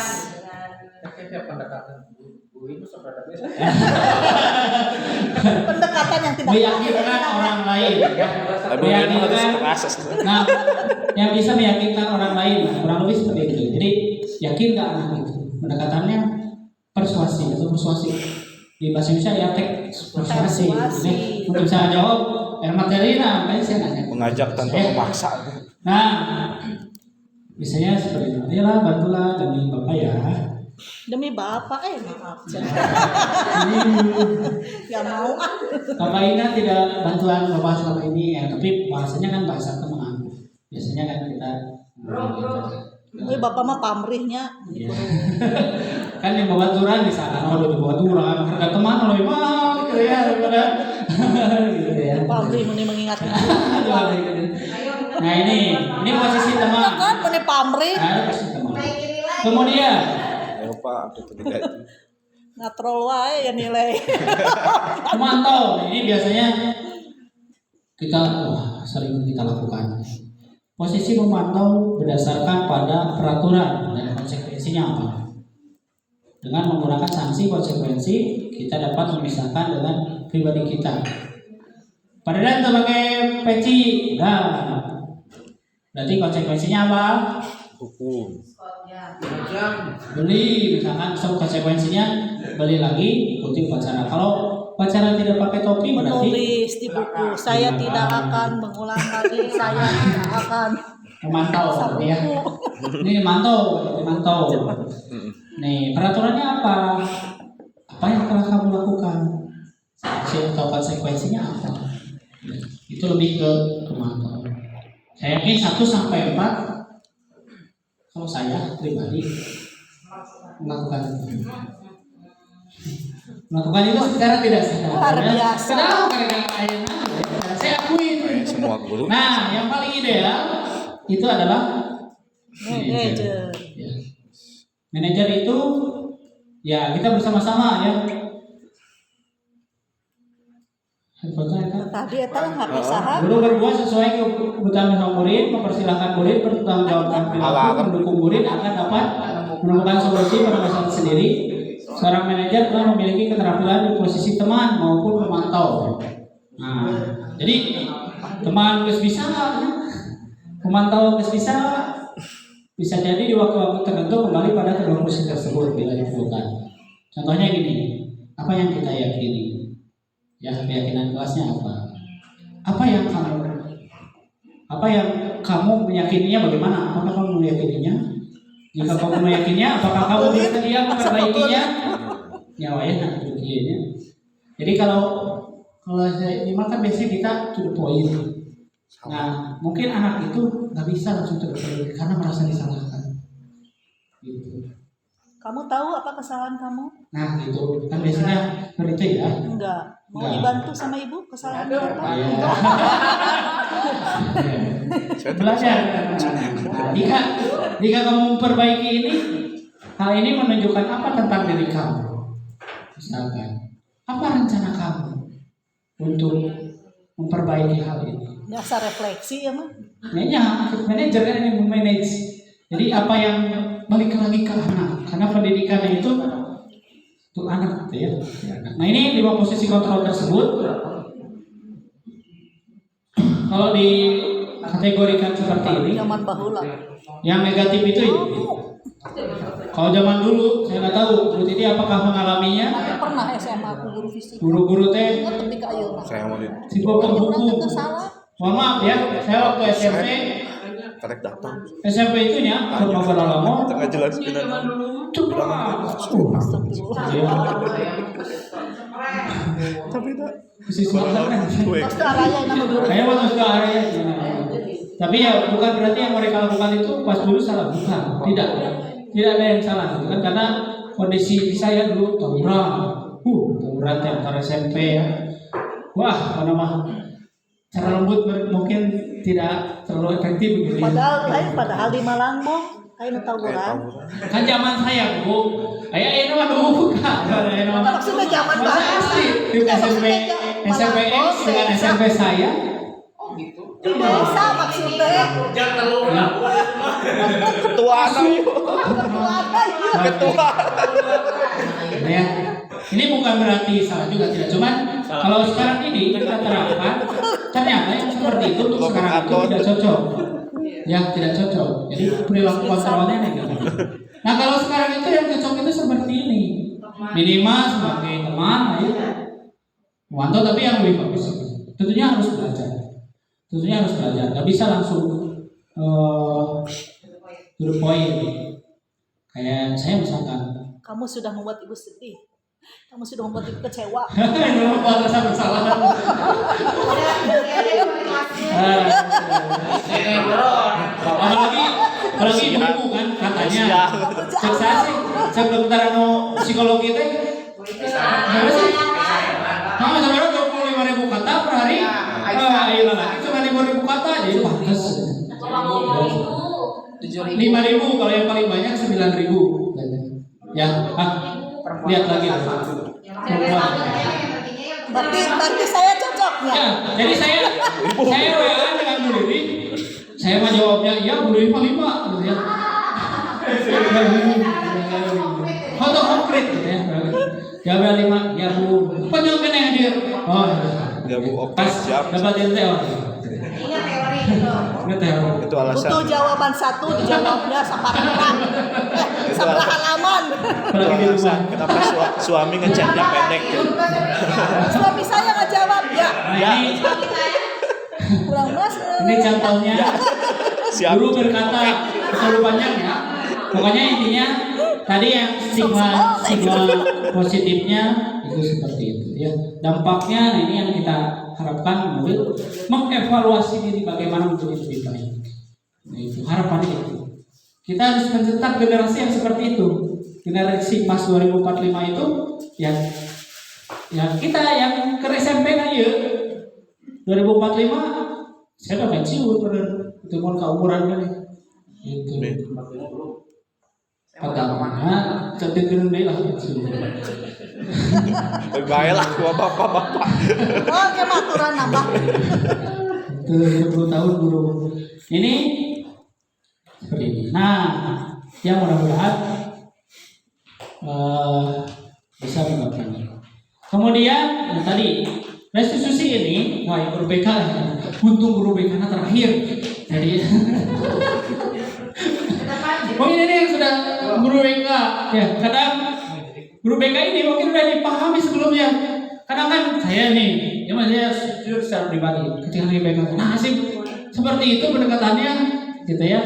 Pendekatan yang tidak meyakinkan orang lain. Nah, yang bisa meyakinkan orang lain, kurang lebih seperti itu. Jadi yakin nggak anak itu? Pendekatannya persuasi. Di bahasa Indonesia ya persuasi. Untuk bisa jawab materi makanya saya nanya. Mengajak tanpa memaksa. Nah, biasanya seperti itu. Ayolah, bantulah demi Bapak ya. Demi Bapak maaf. Gak mau Bapak Ina tidak bantuan Bapak selama ini ya, tapi bahasanya kan bahasa teman. Biasanya kan kita Bapak mah pamrihnya. Ya. Kan yang babaturan di sana, udah babaturan, harga teman lebih mahal gitu ya, gitu ya. Pamrih mengingatkan. Nah ini posisi teman. Kan pamrih. Nah, posisi teman. Kemudian Pak, ngatrol wae ya nilai. memantau. Ini biasanya kita sering kita lakukan. Posisi memantau berdasarkan pada peraturan dan konsekuensinya apa. Dengan menggunakan sanksi konsekuensi, kita dapat memisahkan dengan pribadi kita. Pada dan sebagai peci, berarti konsekuensinya apa? Hukum. Beli, misalkan konsekuensinya beli lagi ikuti upacara. Kalau upacara tidak pakai topi berarti menulis di buku saya tidak akan mengulang lagi, saya tidak akan memantau ya. Ini mantau. Nih peraturannya apa? Apa yang telah kamu lakukan? Sanksi atau konsekuensinya apa? Itu lebih ke memantau. Saya yakin 1 sampai 4. Kalau saya pribadi melakukan itu secara tidak sadar. Luar biasa. Karena saya akui. Semua guru. Nah, yang paling ideal itu adalah manajer. Ya. Manajer itu Ya, kita bersama-sama ya. Tadi eta nggak bisa. Guru berbuat sesuai kebutuhan murid, mempersilahkan murid bertanggungjawabkan perilaku, mendukung murid akan dapat menemukan solusi pada masalah sendiri. Seorang manajer telah memiliki keterampilan di posisi teman maupun pemantau. Nah, jadi teman harus bisa, pemantau harus bisa jadi di waktu-waktu tertentu kembali pada kedua posisi tersebut bila diperlukan. Contohnya gini, apa yang kita yakini? Ya, keyakinan kelasnya apa? Apa yang kamu meyakininya bagaimana? Apakah kamu meyakininya? Jika kamu meyakininya, apakah kamu bersedia memperbaikinya? Ya, nah, begini. Jadi kalau saya kan biasanya kita to the point. Nah, mungkin anak itu nggak bisa langsung terperbaiki karena merasa disalahkan. Gitu. Kamu tahu apa kesalahan kamu? Nah, gitu. Kan biasanya seperti itu ya. Enggak. Mau dibantu sama ibu kesalahan apa? Iya. Belajar. Nah, jika kamu memperbaiki ini, hal ini menunjukkan apa tentang diri kamu? Misalkan, apa rencana kamu untuk memperbaiki hal ini? Dasar refleksi ya mah. Manajer kan yang memanage. Jadi apa yang balik lagi ke anak, karena pendidikan itu untuk anak gitu ya. Nah, ini 5 posisi kontrol tersebut kalau dikategorikan seperti ini, Zaman bahula. yang negatif itu kalau zaman dulu saya nggak tahu Bu Titi apakah mengalaminya. Tapi pernah SMA aku guru fisika. Guru-guru teh Ketika ayeuna. Saya mau si pembuku. Salah. Mohon maaf ya, saya waktu SMP karek datang. SMP itu nya kalau lama Tengah jelas benar. Tapi tak. Pasti araya nama guru. Kayak waktu sudah area. Tapi ya bukan berarti yang mereka lakukan itu pas dulu salah, bukan. Tidak ada yang salah, gitu kan? Karena kondisi saya dulu tawuran antara SMP ya. Wah, cara lembut mungkin tidak terlalu efektif begitu. Padahal di Malangbong ayeuna tawuran. Kan zaman saya, Bu. Ini mah dulu bukan. Maksudnya zaman bagus. Di SMP X dengan SMP saya. Oh gitu. Desa maksudnya. Ketua Ya. Ini bukan berarti salah juga, tidak. Cuman kalau sekarang ini kita terapkan, ternyata yang seperti itu untuk sekarang itu tidak cocok. Ya, tidak cocok. Jadi perilaku kontrolnya negatif. Nah, kalau sekarang itu yang cocok itu seperti ini. Minimal sebagai teman, ayo. Mantap, tapi yang lebih bagus. Tentunya harus belajar. Gak bisa langsung to the point. Kayak saya misalkan. Kamu sudah membuat ibu sedih. Kamu sudah membuat ibu kecewa. Membuat rasa bersalah. Apalagi buku kan katanya. Saya dokter psikologi teh. Berapa sih? Kamu sebenarnya 25.000 kata per hari. Ayo lagi cuma 5.000 kata aja itu pantas. 5.000 kalau yang paling banyak 9.000. Ya, lihat lagi. Berarti saya cocok ya. Ya, jadi saya WA dengan Bu Riri. Saya mah jawabnya iya, Bu Riri mah 5 gitu ya. Foto konkret gitu ya. Jawabnya 5, ya Bu. Panjang kene hadir. Oh, ya Bu, oke, siap. Dapat ente. Ingat teori. Itu alasan. Butuh jawaban 1 dijawabnya saparagraf. Satu halaman. Itu alasan kenapa suami ngechatnya pendek ya. Suami saya nggak jawab ya. Nah, Kurang mas. ini contohnya. Guru berkata terlalu banyak ya. Pokoknya intinya tadi yang stigma positifnya itu seperti itu ya. Dampaknya ini yang kita harapkan murid mengevaluasi diri bagaimana menjadi lebih baik. Nah, itu harapannya itu. Kita harus mencetak generasi yang seperti itu. Generasi Mas 2045 itu ya kita yang ke SMP aja 2045 saya udah pensiun itu mau ke umuran ini. Itu. Padahal catekeun deui lah. Baiklah gua bapak-bapak. Oh, ke maturan nambah. 30 tahun guru. Ini seperti ini. Nah, yang mudah-mudahan bisa mendapatkannya. Kemudian yang tadi restitusi ini, wah guru BK, untung guru BK terakhir. Jadi, mungkin ini yang sudah guru BK, ya kadang guru BK ini mungkin sudah dipahami sebelumnya. Kadang kan saya nih, ya saya jujur secara pribadi, ketika di BK, nah sih seperti itu pendekatannya, gitu ya.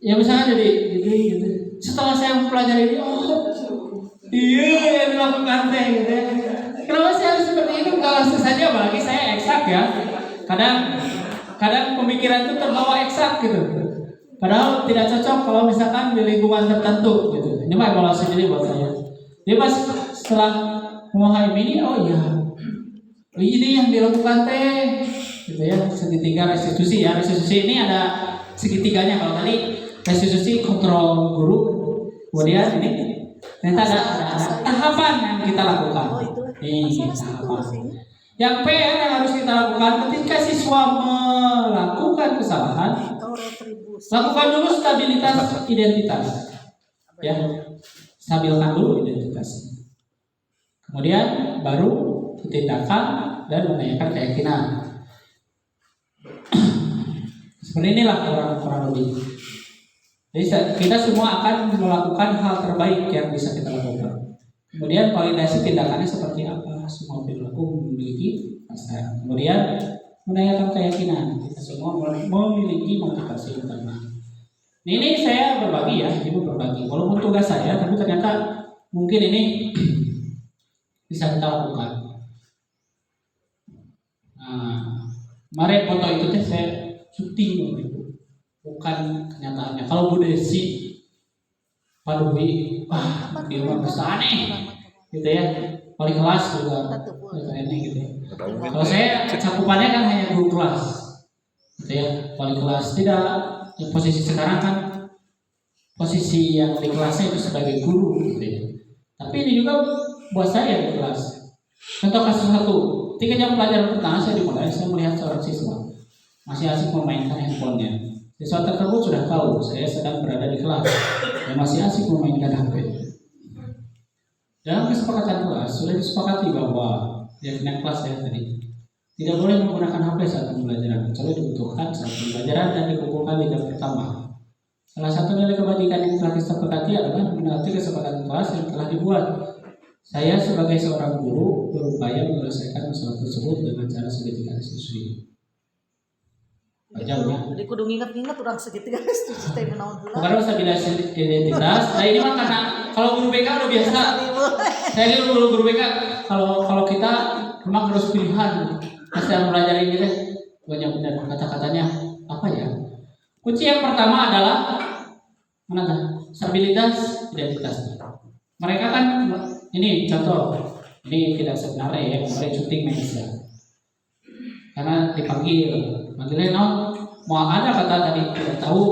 Ya misalnya jadi gitu. Setelah saya mempelajari ini, oh iya yang dilakukan teh gitu ya. Kenapa sih harus seperti itu? Kalau saja apalagi saya eksak ya. Kadang pemikiran itu terbawa eksak gitu. Padahal tidak cocok kalau misalkan di lingkungan tertentu gitu. Ini mah evaluasi diri buat saya. Dia pas setelah memahami ini, oh iya, ini yang dilakukan teh, gitu ya. Segitiga restitusi ya. Restitusi ini ada segitiganya. Kalau tadi restitusi kontrol guru, kemudian ini ternyata ada tahapan yang kita lakukan. Ini tahapan. Yang P yang harus kita lakukan ketika siswa melakukan kesalahan, lakukan dulu stabilitas identitas, ya, stabilkan dulu identitasnya. Kemudian baru tindakan dan menanyakan keyakinan. Seperti inilah kurang lebih. Jadi kita semua akan melakukan hal terbaik yang bisa kita lakukan. Kemudian validasi tindakannya seperti apa? Semua perilaku memiliki dasar. Kemudian menanyakan keyakinan. Kita semua memiliki motivasi utama. Ini saya berbagi ya, ibu berbagi. Walaupun tugas saya, tapi ternyata mungkin ini bisa kita lakukan. Nah, kemarin foto itu teh saya syuting gitu. Bukan kenyataannya. Kalau Bu Desi, Pak Dewi, wah dia mah besar nih, gitu ya. Wali kelas juga kayaknya gitu. Kalau saya cakupannya kan hanya guru kelas, gitu ya. Wali kelas tidak. Posisi sekarang kan posisi yang di kelasnya itu sebagai guru, gitu ya. Tapi ini juga buat saya di kelas. Contoh kasus satu, 3 jam pelajaran pertama saya dimulai, saya melihat seorang siswa masih asik memainkan handphonenya. Siswa tersebut sudah tahu saya sedang berada di kelas dan masih asik memainkan HP. Dalam kesepakatan kelas sudah disepakati bahwa keyakinan kelas saya tadi tidak boleh menggunakan HP saat pembelajaran, kecuali dibutuhkan saat pembelajaran dan dikumpulkan di jam pertama. Salah satu nilai kebajikan yang telah disepakati adalah menaati kesepakatan kelas yang telah dibuat. Saya sebagai seorang guru berupaya menyelesaikan masalah tersebut dengan cara segitiga siswi. Jadi kudu nginget-nginget orang segitiga restitusi teh menaon heula. Bukan stabilitas identitas. Nah ini mah karena kalau guru BK udah biasa. Saya ini guru BK kalau kita memang harus pilihan. Pas saya mempelajari ini teh banyak benar kata-katanya apa ya? Kunci yang pertama adalah mana dah? Stabilitas identitas. Mereka kan ini contoh. Ini tidak sebenarnya ya, kemarin syuting media. Karena dipanggil manggilnya mau ada kata tadi tidak tahu,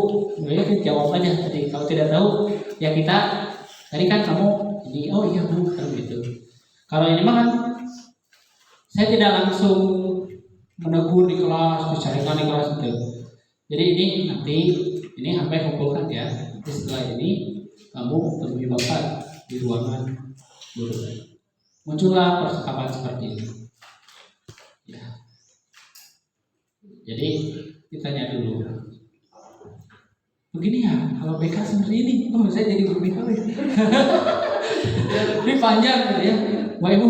ya jawab aja tadi. Kalau tidak tahu, ya kita tadi kan kamu ini oh iya Bu kan gitu. Kalau ini mah kan saya tidak langsung menegur di kelas, bicarakan di kelas gitu. Jadi ini nanti ini sampai kumpulkan ya. Nanti setelah ini kamu temui bapak di ruangan guru. Muncullah percakapan seperti itu. Ya. Jadi ditanya dulu. Begini ya, kalau BK seperti ini, oh saya jadi guru BK. Ini panjang gitu ya. Wah Ibu,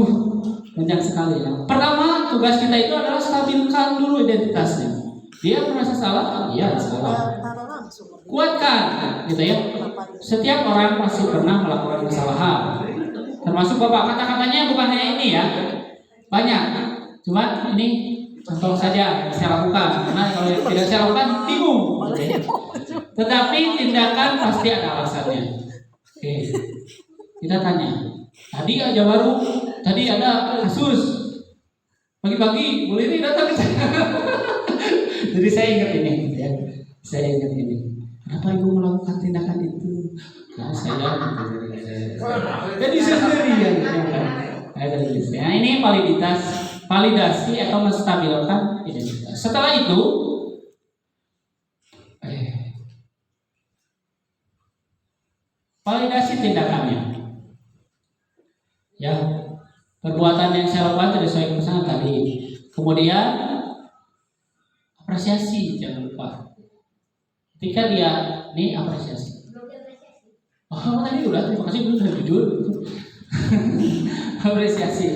panjang sekali ya. Pertama, tugas kita itu adalah stabilkan dulu identitasnya. Dia merasa salah, iya salah. Kuatkan, gitu ya. Setiap orang pasti pernah melakukan kesalahan. Termasuk Bapak, kata-katanya bukan hanya ini ya. Banyak. Cuma ini contoh saja yang saya lakukan. Karena kalau tidak saya lakukan, bingung. Tetapi tindakan pasti ada alasannya. Oke. Kita tanya. Tadi aja baru. Tadi ada kasus. Pagi-pagi, boleh ini datang ke saya. Jadi saya ingat ini. Ya. Saya ingat ini. kenapa ibu melakukan tindakan itu? Nah, saya jadi sendirian. Nah, ini validasi atau menstabilkan identitas. Setelah itu, validasi tindakannya. Ya, perbuatan yang saya lakukan tidak sesuai pesanan tadi. Kemudian apresiasi, jangan lupa. Ketika dia ini apresiasi. Oh, tadi udah, terima kasih belum sudah jujur. Apresiasi.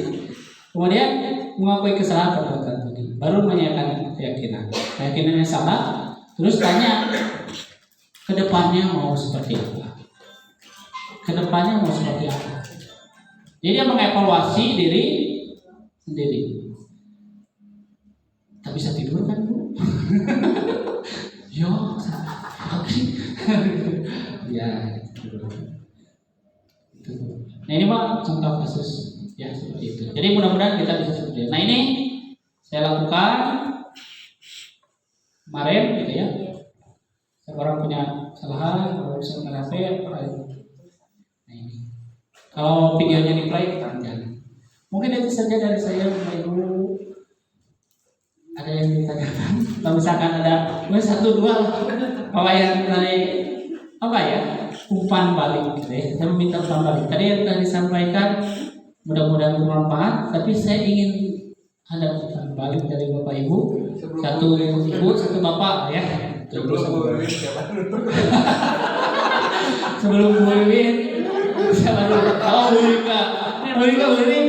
Kemudian mengakui kesalahan perbuatan tadi. Baru menyatakan keyakinan. Keyakinannya salah. Terus tanya kedepannya mau seperti apa. Kedepannya mau seperti apa. Jadi dia mengevaluasi diri sendiri. Tak bisa tidur kan Bu? Yo, oke. Ya, gitu. Nah ini Pak contoh kasus ya seperti itu. Jadi mudah-mudahan kita bisa seperti itu. Nah ini saya lakukan kemarin gitu ya. Seorang punya kesalahan, kalau bisa mengape, nah ini. Kalau videonya di play kita jangan. Mungkin itu saja dari saya, Bapak Ibu. Ada yang ditanyakan? Kalau misalkan ada, satu dua apa yang dari apa ya? Umpan balik gitu ya. Saya meminta umpan balik. Tadi yang telah disampaikan mudah-mudahan bermanfaat, tapi saya ingin ada umpan balik dari Bapak Ibu. Satu Ibu, satu Bapak ya. Sebelum Bu Wiwin, siapa dulu? Oh, Bu Wika. Bu Wiwin.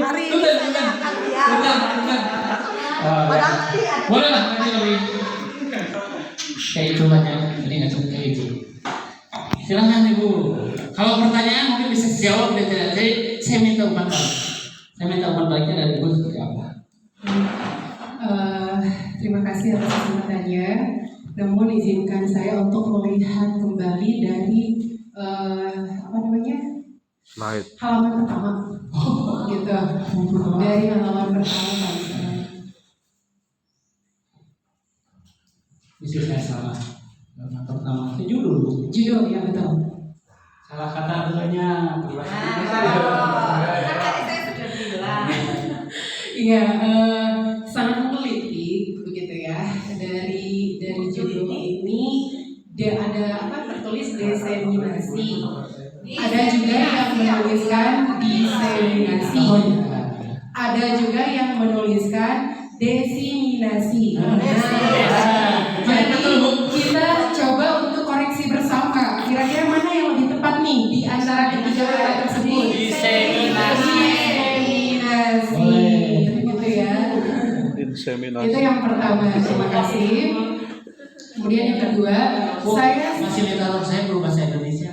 Boleh lah, nanti lebih kayak itu banyak. Ini nggak cuma kayak itu. Silahkan Ibu. Kalau pertanyaan mungkin bisa dijawab dan tidak. Jadi saya minta umpan balik. Saya minta umpan baliknya dari Ibu seperti apa? Terima kasih atas kesempatannya. Namun izinkan saya untuk melihat kembali dari halaman pertama, gitu. Dari halaman pertama. Bisa saya salah. Pertama itu judul Ya betul. salah kata banyak. Tadi saya sudah bilang. Iya, sangat meneliti begitu ya. Dari judul ini dia ada tertulis diseminasi. Ada juga yang menuliskan diseminasi. Ada juga yang menuliskan desiminasi. Jadi kita coba untuk koreksi bersama. Kira-kira mana yang lebih tepat nih di antara ketiga kata tersebut? Diseminasi. Gitu ya. Itu yang pertama. Terima kasih. Kemudian yang kedua, saya fasilitator saya berbahasa Indonesia.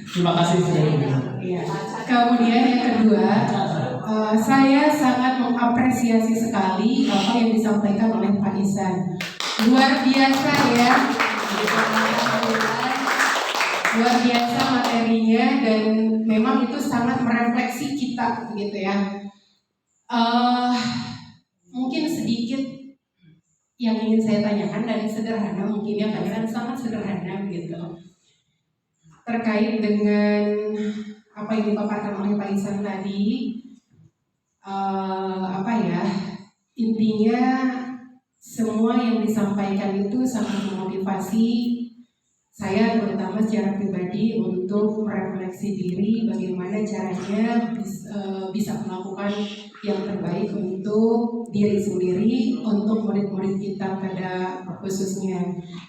Terima kasih sudah Iya. Kemudian yang kedua, saya sangat mengapresiasi sekali apa yang disampaikan oleh Pak Ihsan. Luar biasa ya. Luar biasa materinya dan memang itu sangat merefleksi kita gitu ya. Mungkin sedikit yang ingin saya tanyakan dan sederhana, mungkin yang tanyakan sangat sederhana gitu. Terkait dengan apa yang dipaparkan oleh Pak Ihsan tadi, intinya semua yang disampaikan itu sangat memotivasi saya terutama secara pribadi untuk merefleksi diri bagaimana caranya bisa melakukan yang terbaik untuk diri sendiri, untuk murid-murid kita pada khususnya.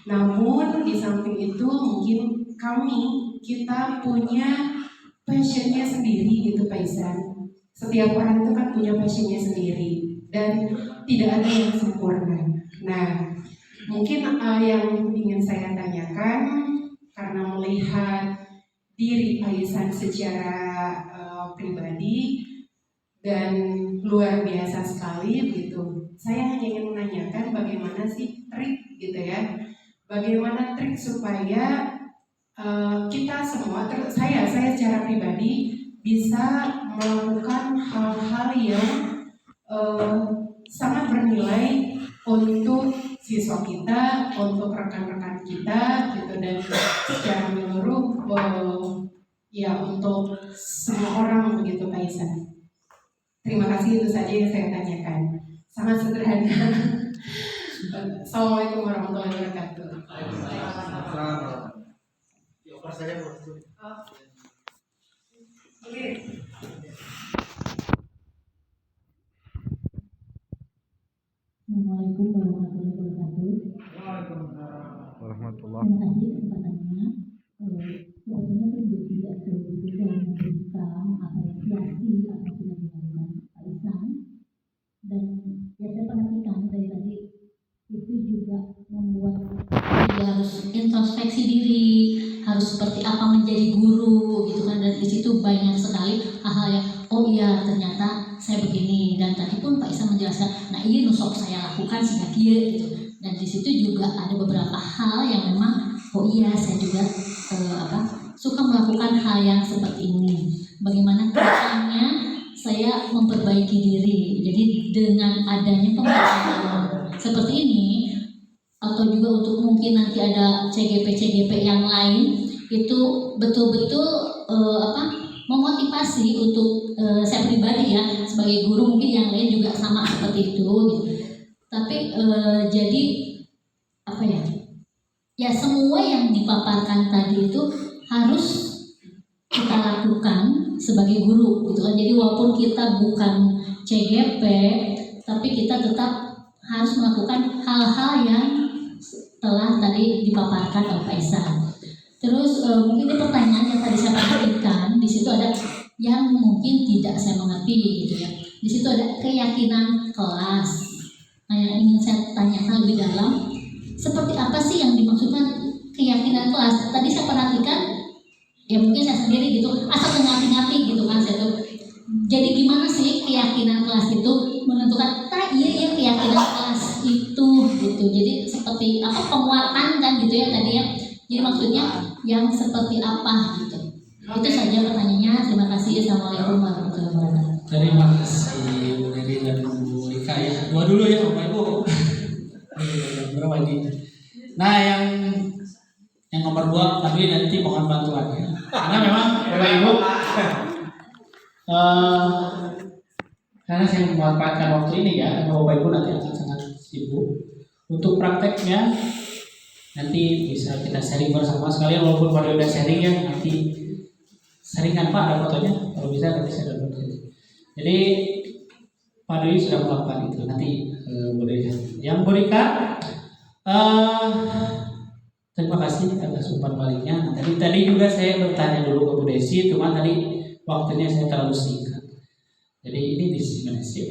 Namun di samping itu mungkin kita punya passionnya sendiri gitu Pak Ihsan. Setiap orang itu kan punya passionnya sendiri dan tidak ada yang sempurna. Nah, mungkin yang ingin saya tanyakan karena melihat diri Pak Ihsan secara pribadi dan luar biasa sekali gitu. Saya hanya ingin menanyakan bagaimana sih trik gitu ya. Bagaimana trik supaya kita semua, saya secara pribadi bisa melakukan hal-hal yang sangat bernilai untuk siswa siswa kita, untuk rekan-rekan kita gitu, dan secara menyeluruh ya untuk semua orang begitu Pak Ihsan. Terima kasih, itu saja yang saya tanyakan. Sangat sederhana. Assalamualaikum warahmatullahi wabarakatuh. Assalamualaikum warahmatullahi wabarakatuh. Warahmatullahi. Terima kasih kesempatannya. Sebetulnya pribadi atau juga memberikan apresiasi apa yang sudah dilakukan Pak Ihsan, dan ya saya perhatikan dari tadi itu juga membuat dia harus introspeksi diri, harus seperti apa menjadi guru gitu kan, dan di situ banyak sekali hal-hal yang oh iya ternyata saya begini, dan tadi pun Pak Ihsan menjelaskan nah ini nusok saya lakukan sehingga dia gitu, dan di situ juga ada beberapa hal yang memang oh iya saya juga suka melakukan hal yang seperti ini. Bagaimana caranya saya memperbaiki diri? Jadi dengan adanya pembelajaran seperti ini, atau juga untuk mungkin nanti ada CGP yang lain, itu betul-betul memotivasi untuk saya pribadi ya sebagai guru, mungkin yang lain juga sama seperti itu gitu. Tapi jadi apa ya semua yang dipaparkan tadi itu harus kita lakukan sebagai guru gitu kan. Jadi walaupun kita bukan CGP, tapi kita tetap harus melakukan hal-hal yang telah tadi dipaparkan oleh Pak Ihsan. Terus mungkin ini pertanyaan yang tadi saya perhatikan, di situ ada yang mungkin tidak saya mengerti gitu ya. Di situ ada keyakinan kelas. Nah, yang ingin saya tanyakan lebih dalam, seperti apa sih yang dimaksudkan keyakinan kelas? Tadi saya perhatikan, ya mungkin saya sendiri gitu, asal ngerti-ngerti gitu kan saya tuh. Jadi gimana sih keyakinan kelas itu menentukan, iya keyakinan kelas itu gitu. Jadi seperti apa penguatan kan gitu ya tadi ya. Jadi maksudnya yang seperti apa gitu. Itu saja pertanyaannya. Terima kasih. Assalamualaikum warahmatullahi wabarakatuh. Terima kasih Bu Neri dan Bu Rika ya. Dua dulu ya Bapak Ibu. Berapa ini? Nah yang nomor 2 tapi nanti mohon bantuan ya. Karena memang Bapak Ibu karena saya memanfaatkan waktu ini ya, karena Bapak Ibu nanti akan sangat sibuk. Untuk prakteknya nanti bisa kita sharing bersama sekalian, walaupun pada udah sharing ya, nanti sharingan Pak ada fotonya, kalau bisa nanti saya dapat fotonya. Jadi Pak Dwi sudah melakukan itu, nanti boleh. Yang Bu Rika, terima kasih atas umpan baliknya. Tadi juga saya bertanya dulu ke Bu Desi, cuma tadi waktunya saya terlalu singkat. Jadi ini diseminasi,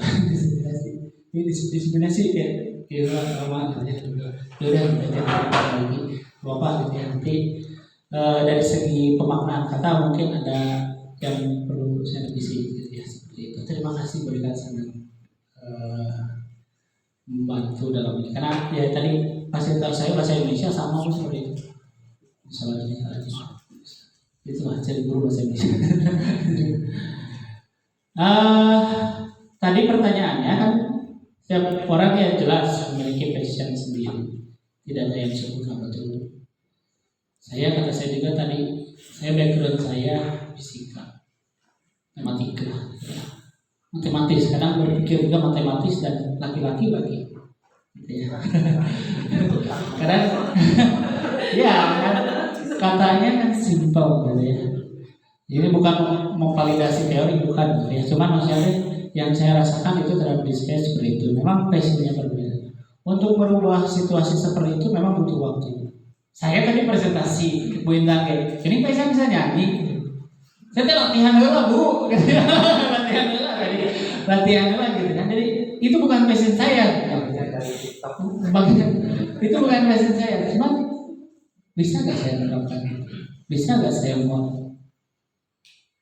ini diseminasi ya, kira lama ya. Udah lagi Bapak gitu ya. Nanti dari segi pemaknaan kata mungkin ada yang perlu saya revisi gitu ya, seperti itu. Terima kasih berikan sangat membantu dalam ini, karena ya tadi fasilitas saya bahasa Indonesia sama seperti itu. Misalnya itu lah jadi guru bahasa Indonesia. Tadi pertanyaannya kan setiap orang ya jelas memiliki passion sendiri, tidak ada yang disebut apa betul. Saya kata saya juga tadi, saya background saya fisika, matematika, ya. Matematis. Kadang berpikir juga matematis dan laki-laki bagi, gitu ya. Kadang ya kan katanya kan simpel gitu ya. Ini bukan memvalidasi teori, bukan gitu ya. Cuma maksudnya yang saya rasakan itu terhadap diri saya seperti itu. Memang passionnya berbeda. Untuk merubah situasi seperti itu memang butuh waktu. Saya tadi presentasi Bu Intan kayak, ini passion bisa nyanyi. Saya latihan dulu lah Bu, latihan dulu gitu kan. Jadi itu bukan passion saya. Itu bukan passion saya. Cuma bisa nggak saya menerapkan? Bisa nggak saya mau?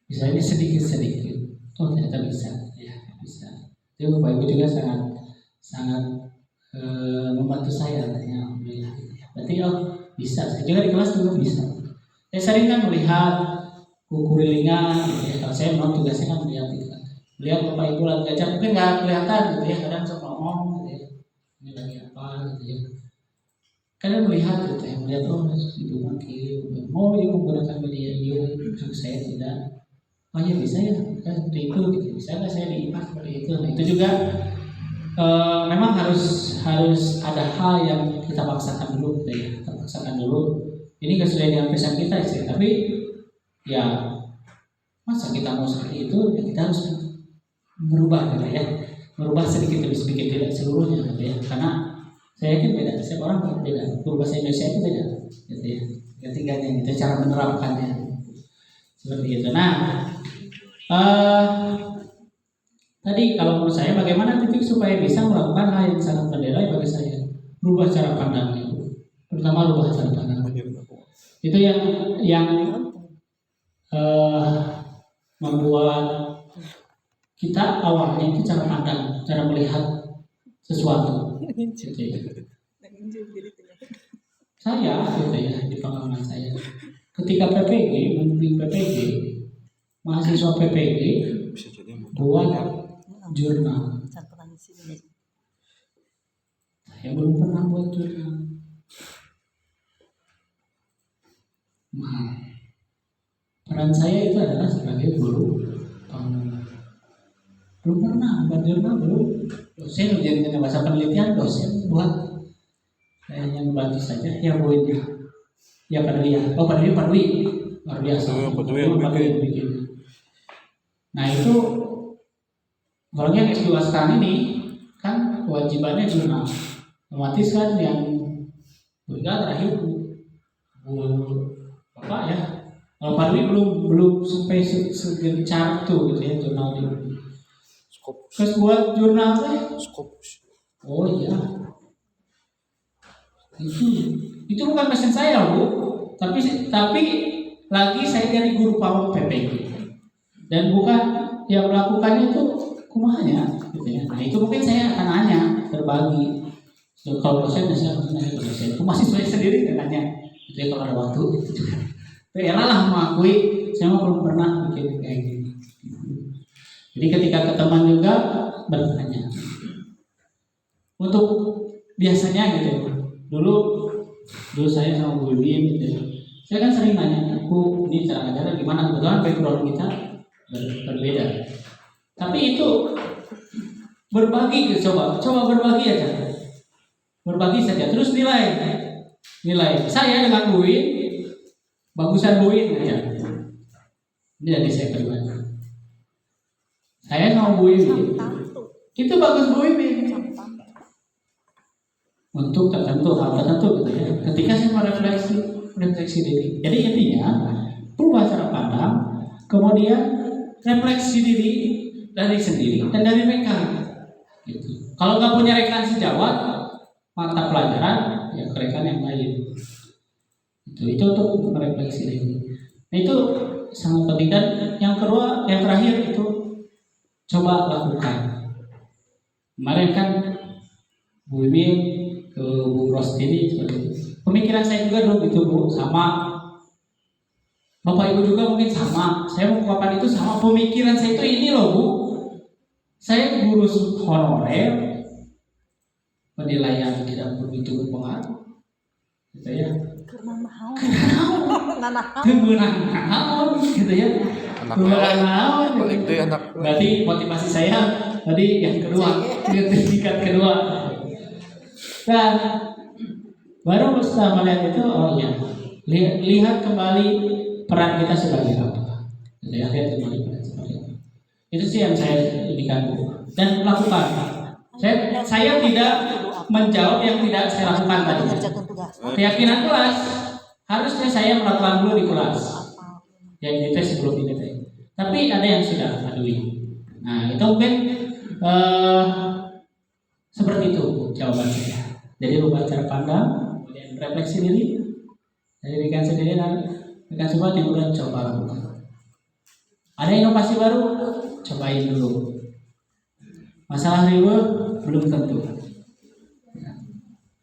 Misalnya sedikit-sedikit, oh ternyata bisa, ya bisa. Jadi Bapak Ibu juga sangat membantu saya, ya alhamdulillah. Berarti bisa. Saya juga di kelas juga bisa. Saya sering kan melihat kurilingan, gitu ya. Kalau saya memang tugasnya kan melihat Bapak Ibu lagi belajar, mungkin nggak kelihatan gitu ya. Kadang suka ngomong, gitu ya. Ini lagi apa, gitu ya. Kalian melihat gitu ya, melihat ibu makin mau ibu menggunakan media saya tidak. Oh ya bisa ya, kan seperti itu gitu. Bisa nggak saya diipas seperti itu? Nah itu juga memang harus ada hal yang kita paksakan dulu gitu ya, kita paksakan dulu. Ini nggak sesuai dengan pesan kita sih, tapi ya masa kita mau seperti itu, ya kita harus berubah gitu ya, merubah sedikit demi sedikit, tidak seluruhnya gitu ya, karena saya yakin beda, setiap orang beda, berbahasa Indonesia itu beda gitu ya, ketiganya gitu, cara menerapkannya seperti itu. Nah tadi kalau menurut saya bagaimana titik supaya bisa melakukan hal yang sangat menderai bagi saya, berubah cara pandang itu, terutama berubah cara pandang itu yang membuat kita awalnya itu cara pandang, cara melihat sesuatu. Gitu ya. Saya gitu ya, di pengalaman saya, ketika PPG, membimbing PPG, mahasiswa PPG buat jurnal. Saya belum pernah buat jurnal. Peran saya itu adalah sebagai guru pengumuman. Belum pernah buat jurnal, belum. Dosen ujian bahasa penelitian, dosen buat. Saya hanya membantu saja, ya Bu ini. Ya Padwi ya. Oh Padwi, luar biasa. Padwi bikin. Nah itu kalau yang S2 sekarang ini kan kewajibannya jurnal. Otomatis kan yang berikan terakhir Bu Bapak ya. Kalau Padwi belum sampai segencar tuh gitu ya jurnal ini. Terus buat jurnal teh. Oh iya. Itu bukan passion saya Bu, tapi lagi saya dari guru PAUD PPG dan bukan yang melakukannya itu kumahnya gitu ya. Nah itu mungkin saya akan nanya, berbagi. So, kalau dosen saya akan nanya ke dosen, masih saya sendiri kan nanya gitu ya kalau ada waktu gitu juga. Tapi lah mengakui saya belum pernah bikin kayak gini. Jadi ketika ke teman juga bertanya. Untuk biasanya gitu ya. Dulu saya sama Bu Bim gitu ya. Saya kan sering nanya, Bu, ini cara ngajar gimana? Kebetulan background kita berbeda. Tapi itu berbagi gitu, coba berbagi aja. Berbagi saja. Terus nilai. Saya dengan Bu Win, bagusan Bu Win aja. Ini dari saya pribadi. Saya sama Bu Win, itu bagus Bu Win. Untuk tertentu hal tertentu gitu ya. Ketika saya merefleksi diri. Jadi intinya berubah cara pandang, kemudian refleksi diri dari sendiri dan dari mereka. Gitu. Kalau nggak punya rekan sejawat mata pelajaran, ya ke rekan yang lain. Itu untuk merefleksi diri. Nah, itu sangat penting. Dan yang kedua, yang terakhir itu coba lakukan. Kemarin kan Bu Imin ke Bu Rostini seperti itu. Pemikiran saya juga dulu gitu Bu, sama Bapak Ibu juga mungkin sama. Saya mau papan itu sama, pemikiran saya itu ini loh Bu. Saya guru honorer, penilaian tidak begitu berpengaruh, gitu ya. Karena mahal, gitu ya. Berarti motivasi saya tadi yang kedua, tingkat kedua. Nah, baru setelah melihat itu, oh iya, lihat kembali peran kita sebagai apa. Lihat kembali peran sebagai apa. Itu sih yang saya indikan Bu. Dan lakukan. Saya tidak menjawab yang tidak saya lakukan tadi. Keyakinan kelas harusnya saya melakukan dulu di kelas. Yang dites sebelum dites. Tapi ada yang sudah adui. Nah itu mungkin seperti itu jawaban saya. Jadi ubah cara pandang, kemudian refleksi diri, dari rekan sendiri dan rekan semua yang udah coba lakukan. Ada inovasi baru, cobain dulu. Masalah ribet belum tentu.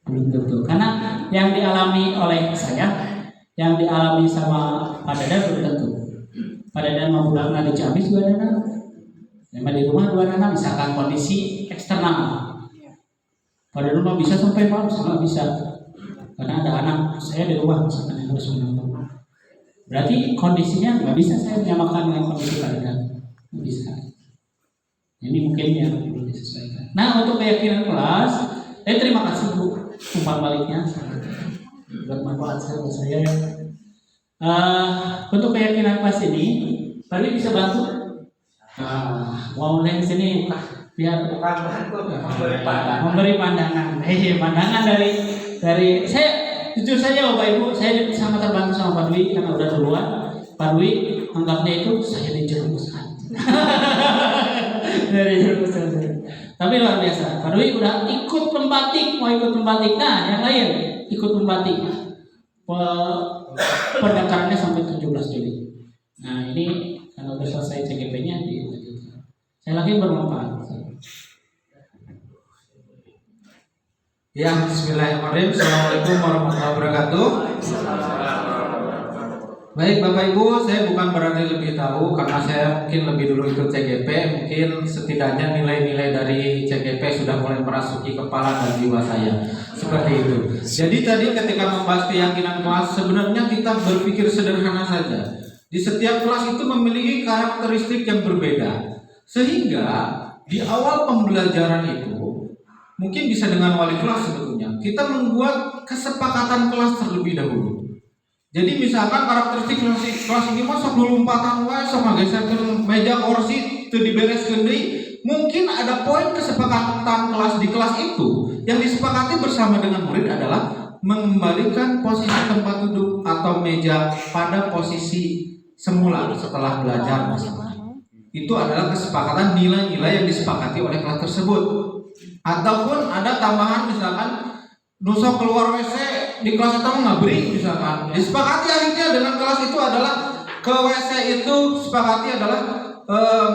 Belum tentu. Karena yang dialami oleh saya, yang dialami sama Pak Dadan belum tentu. Pak Dadan mau pulang di Ciamis 2 anak. Memang di rumah 2 anak, misalkan kondisi eksternal. Pada rumah bisa sampai malam, nggak bisa. karena ada anak saya di rumah misalkan yang harus menonton. Berarti kondisinya nggak bisa saya menyamakan dengan kondisi kalian, nggak bisa. Ini mungkin yang perlu disesuaikan. Nah, untuk keyakinan kelas, terima kasih Bu umpan baliknya, bermanfaat buat saya. Untuk keyakinan kelas ini, tadi bisa bantu. Mau di sini biar memberi pandangan. Pandangan dari saya jujur saja Bapak Ibu, saya sangat terbantu sama Pak Dwi karena udah duluan. Pak Dwi anggapnya itu saya dijerumuskan. Dari jerumuskan. Tapi luar biasa. Pak Dwi udah ikut pembatik, mau ikut pembatik. Nah, yang lain ikut pembatik. Pendaftarannya sampai 17 Juli. Nah, ini kalau udah selesai CGP-nya dilanjutkan. Saya lagi bermanfaat. Ya, bismillahirrahmanirrahim. Assalamualaikum warahmatullahi wabarakatuh. Baik Bapak Ibu, saya bukan berarti lebih tahu karena saya mungkin lebih dulu ikut CGP. Mungkin setidaknya nilai-nilai dari CGP sudah mulai merasuki kepala dan jiwa saya. Seperti itu. Jadi tadi ketika membahas keyakinan kelas, sebenarnya kita berpikir sederhana saja. Di setiap kelas itu memiliki karakteristik yang berbeda. Sehingga di awal pembelajaran itu mungkin bisa dengan wali kelas sebetulnya kita membuat kesepakatan kelas terlebih dahulu. Jadi misalkan karakteristik kelas ini masuk dulu lompatan wae sok ngageserkeun meja kursi teu dibereskeun deui. Mungkin ada poin kesepakatan kelas di kelas itu yang disepakati bersama dengan murid adalah mengembalikan posisi tempat duduk atau meja pada posisi semula setelah belajar misalkan. Itu adalah kesepakatan nilai-nilai yang disepakati oleh kelas tersebut. Ataupun ada tambahan misalkan nusok keluar WC di kelas itu ngabri misalkan. Disepakati akhirnya dengan kelas itu adalah ke WC itu sepakati adalah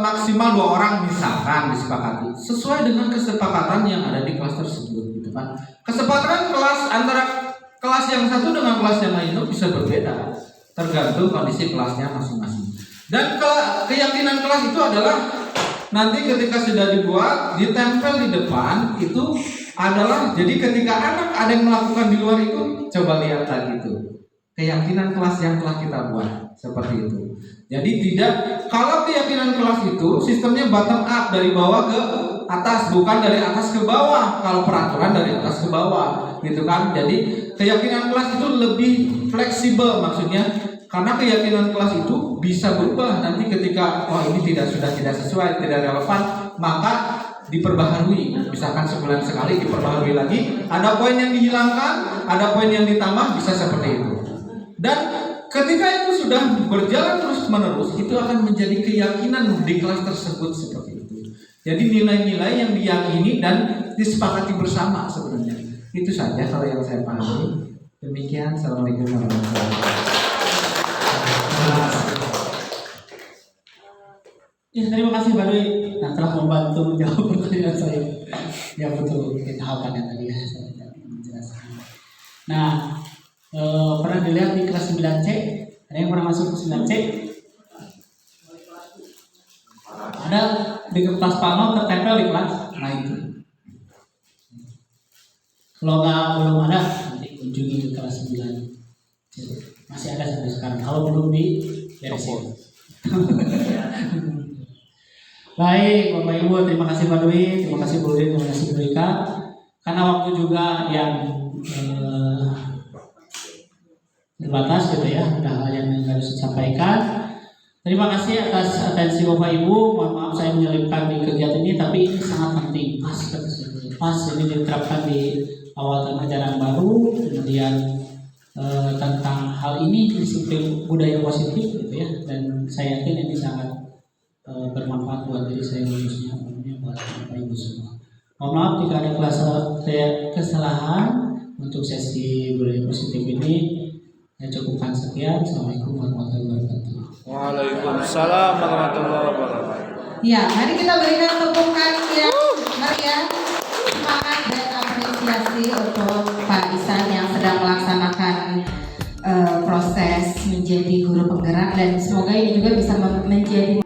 maksimal 2 orang misalkan disepakati. Sesuai dengan kesepakatan yang ada di kelas tersebut gitu kan. Kesepakatan kelas antara kelas yang satu dengan kelas yang lain itu bisa berbeda tergantung kondisi kelasnya masing-masing. Dan keyakinan kelas itu adalah nanti ketika sudah dibuat, ditempel di depan itu adalah jadi ketika anak ada yang melakukan di luar itu coba lihat lagi itu keyakinan kelas yang telah kita buat seperti itu. Jadi tidak, kalau keyakinan kelas itu sistemnya bottom up dari bawah ke atas, bukan dari atas ke bawah. Kalau peraturan dari atas ke bawah gitu kan. Jadi keyakinan kelas itu lebih fleksibel maksudnya. Karena keyakinan kelas itu bisa berubah nanti ketika ini sudah tidak sesuai, tidak relevan, maka diperbaharui. Misalkan sebulan sekali diperbaharui lagi, ada poin yang dihilangkan, ada poin yang ditambah, bisa seperti itu. Dan ketika itu sudah berjalan terus-menerus, itu akan menjadi keyakinan di kelas tersebut seperti itu. Jadi nilai-nilai yang diyakini dan disepakati bersama sebenarnya. Itu saja kalau yang saya pahami. Demikian, Assalamualaikum warahmatullahi wabarakatuh. Ya, terima kasih Pak Dwi telah membantu menjawab pertanyaan saya. Ya betul, tahapannya tadi ya saya tidak menjelaskan. Nah, pernah dilihat di kelas 9C? Ada yang pernah masuk ke 9C? Ada di kertas pano tertempel di kelas. Nah itu. Kalau belum ada, nanti kunjungi ke kelas 9. Masih ada sampai sekarang. Kalau belum diberesin. Baik, Bapak Ibu, terima kasih Pak Dwi, terima kasih Bu Dwi, terima kasih Bu Rika. Karena waktu juga yang terbatas gitu ya, ada hal yang harus disampaikan. Terima kasih atas atensi Bapak Ibu. Mohon maaf saya menyelipkan di kegiatan ini, tapi ini sangat penting. Pas ini diterapkan di awal tahun ajaran baru, kemudian tentang hal ini disiplin budaya positif gitu ya, dan saya yakin ini sangat bermanfaat buat diri saya khususnya, buat Bapak Ibu semua. Mohon maaf jika ada kesalahan untuk sesi budaya positif ini. Saya cukupkan sekian. Assalamualaikum warahmatullahi wabarakatuh. Waalaikumsalam warahmatullahi wabarakatuh. Ya, mari kita berikan tepukan yang meriah, semangat dan apresiasi untuk Pak Isan yang sedang melaksanakan proses menjadi guru penggerak, dan semoga ini juga bisa menjadi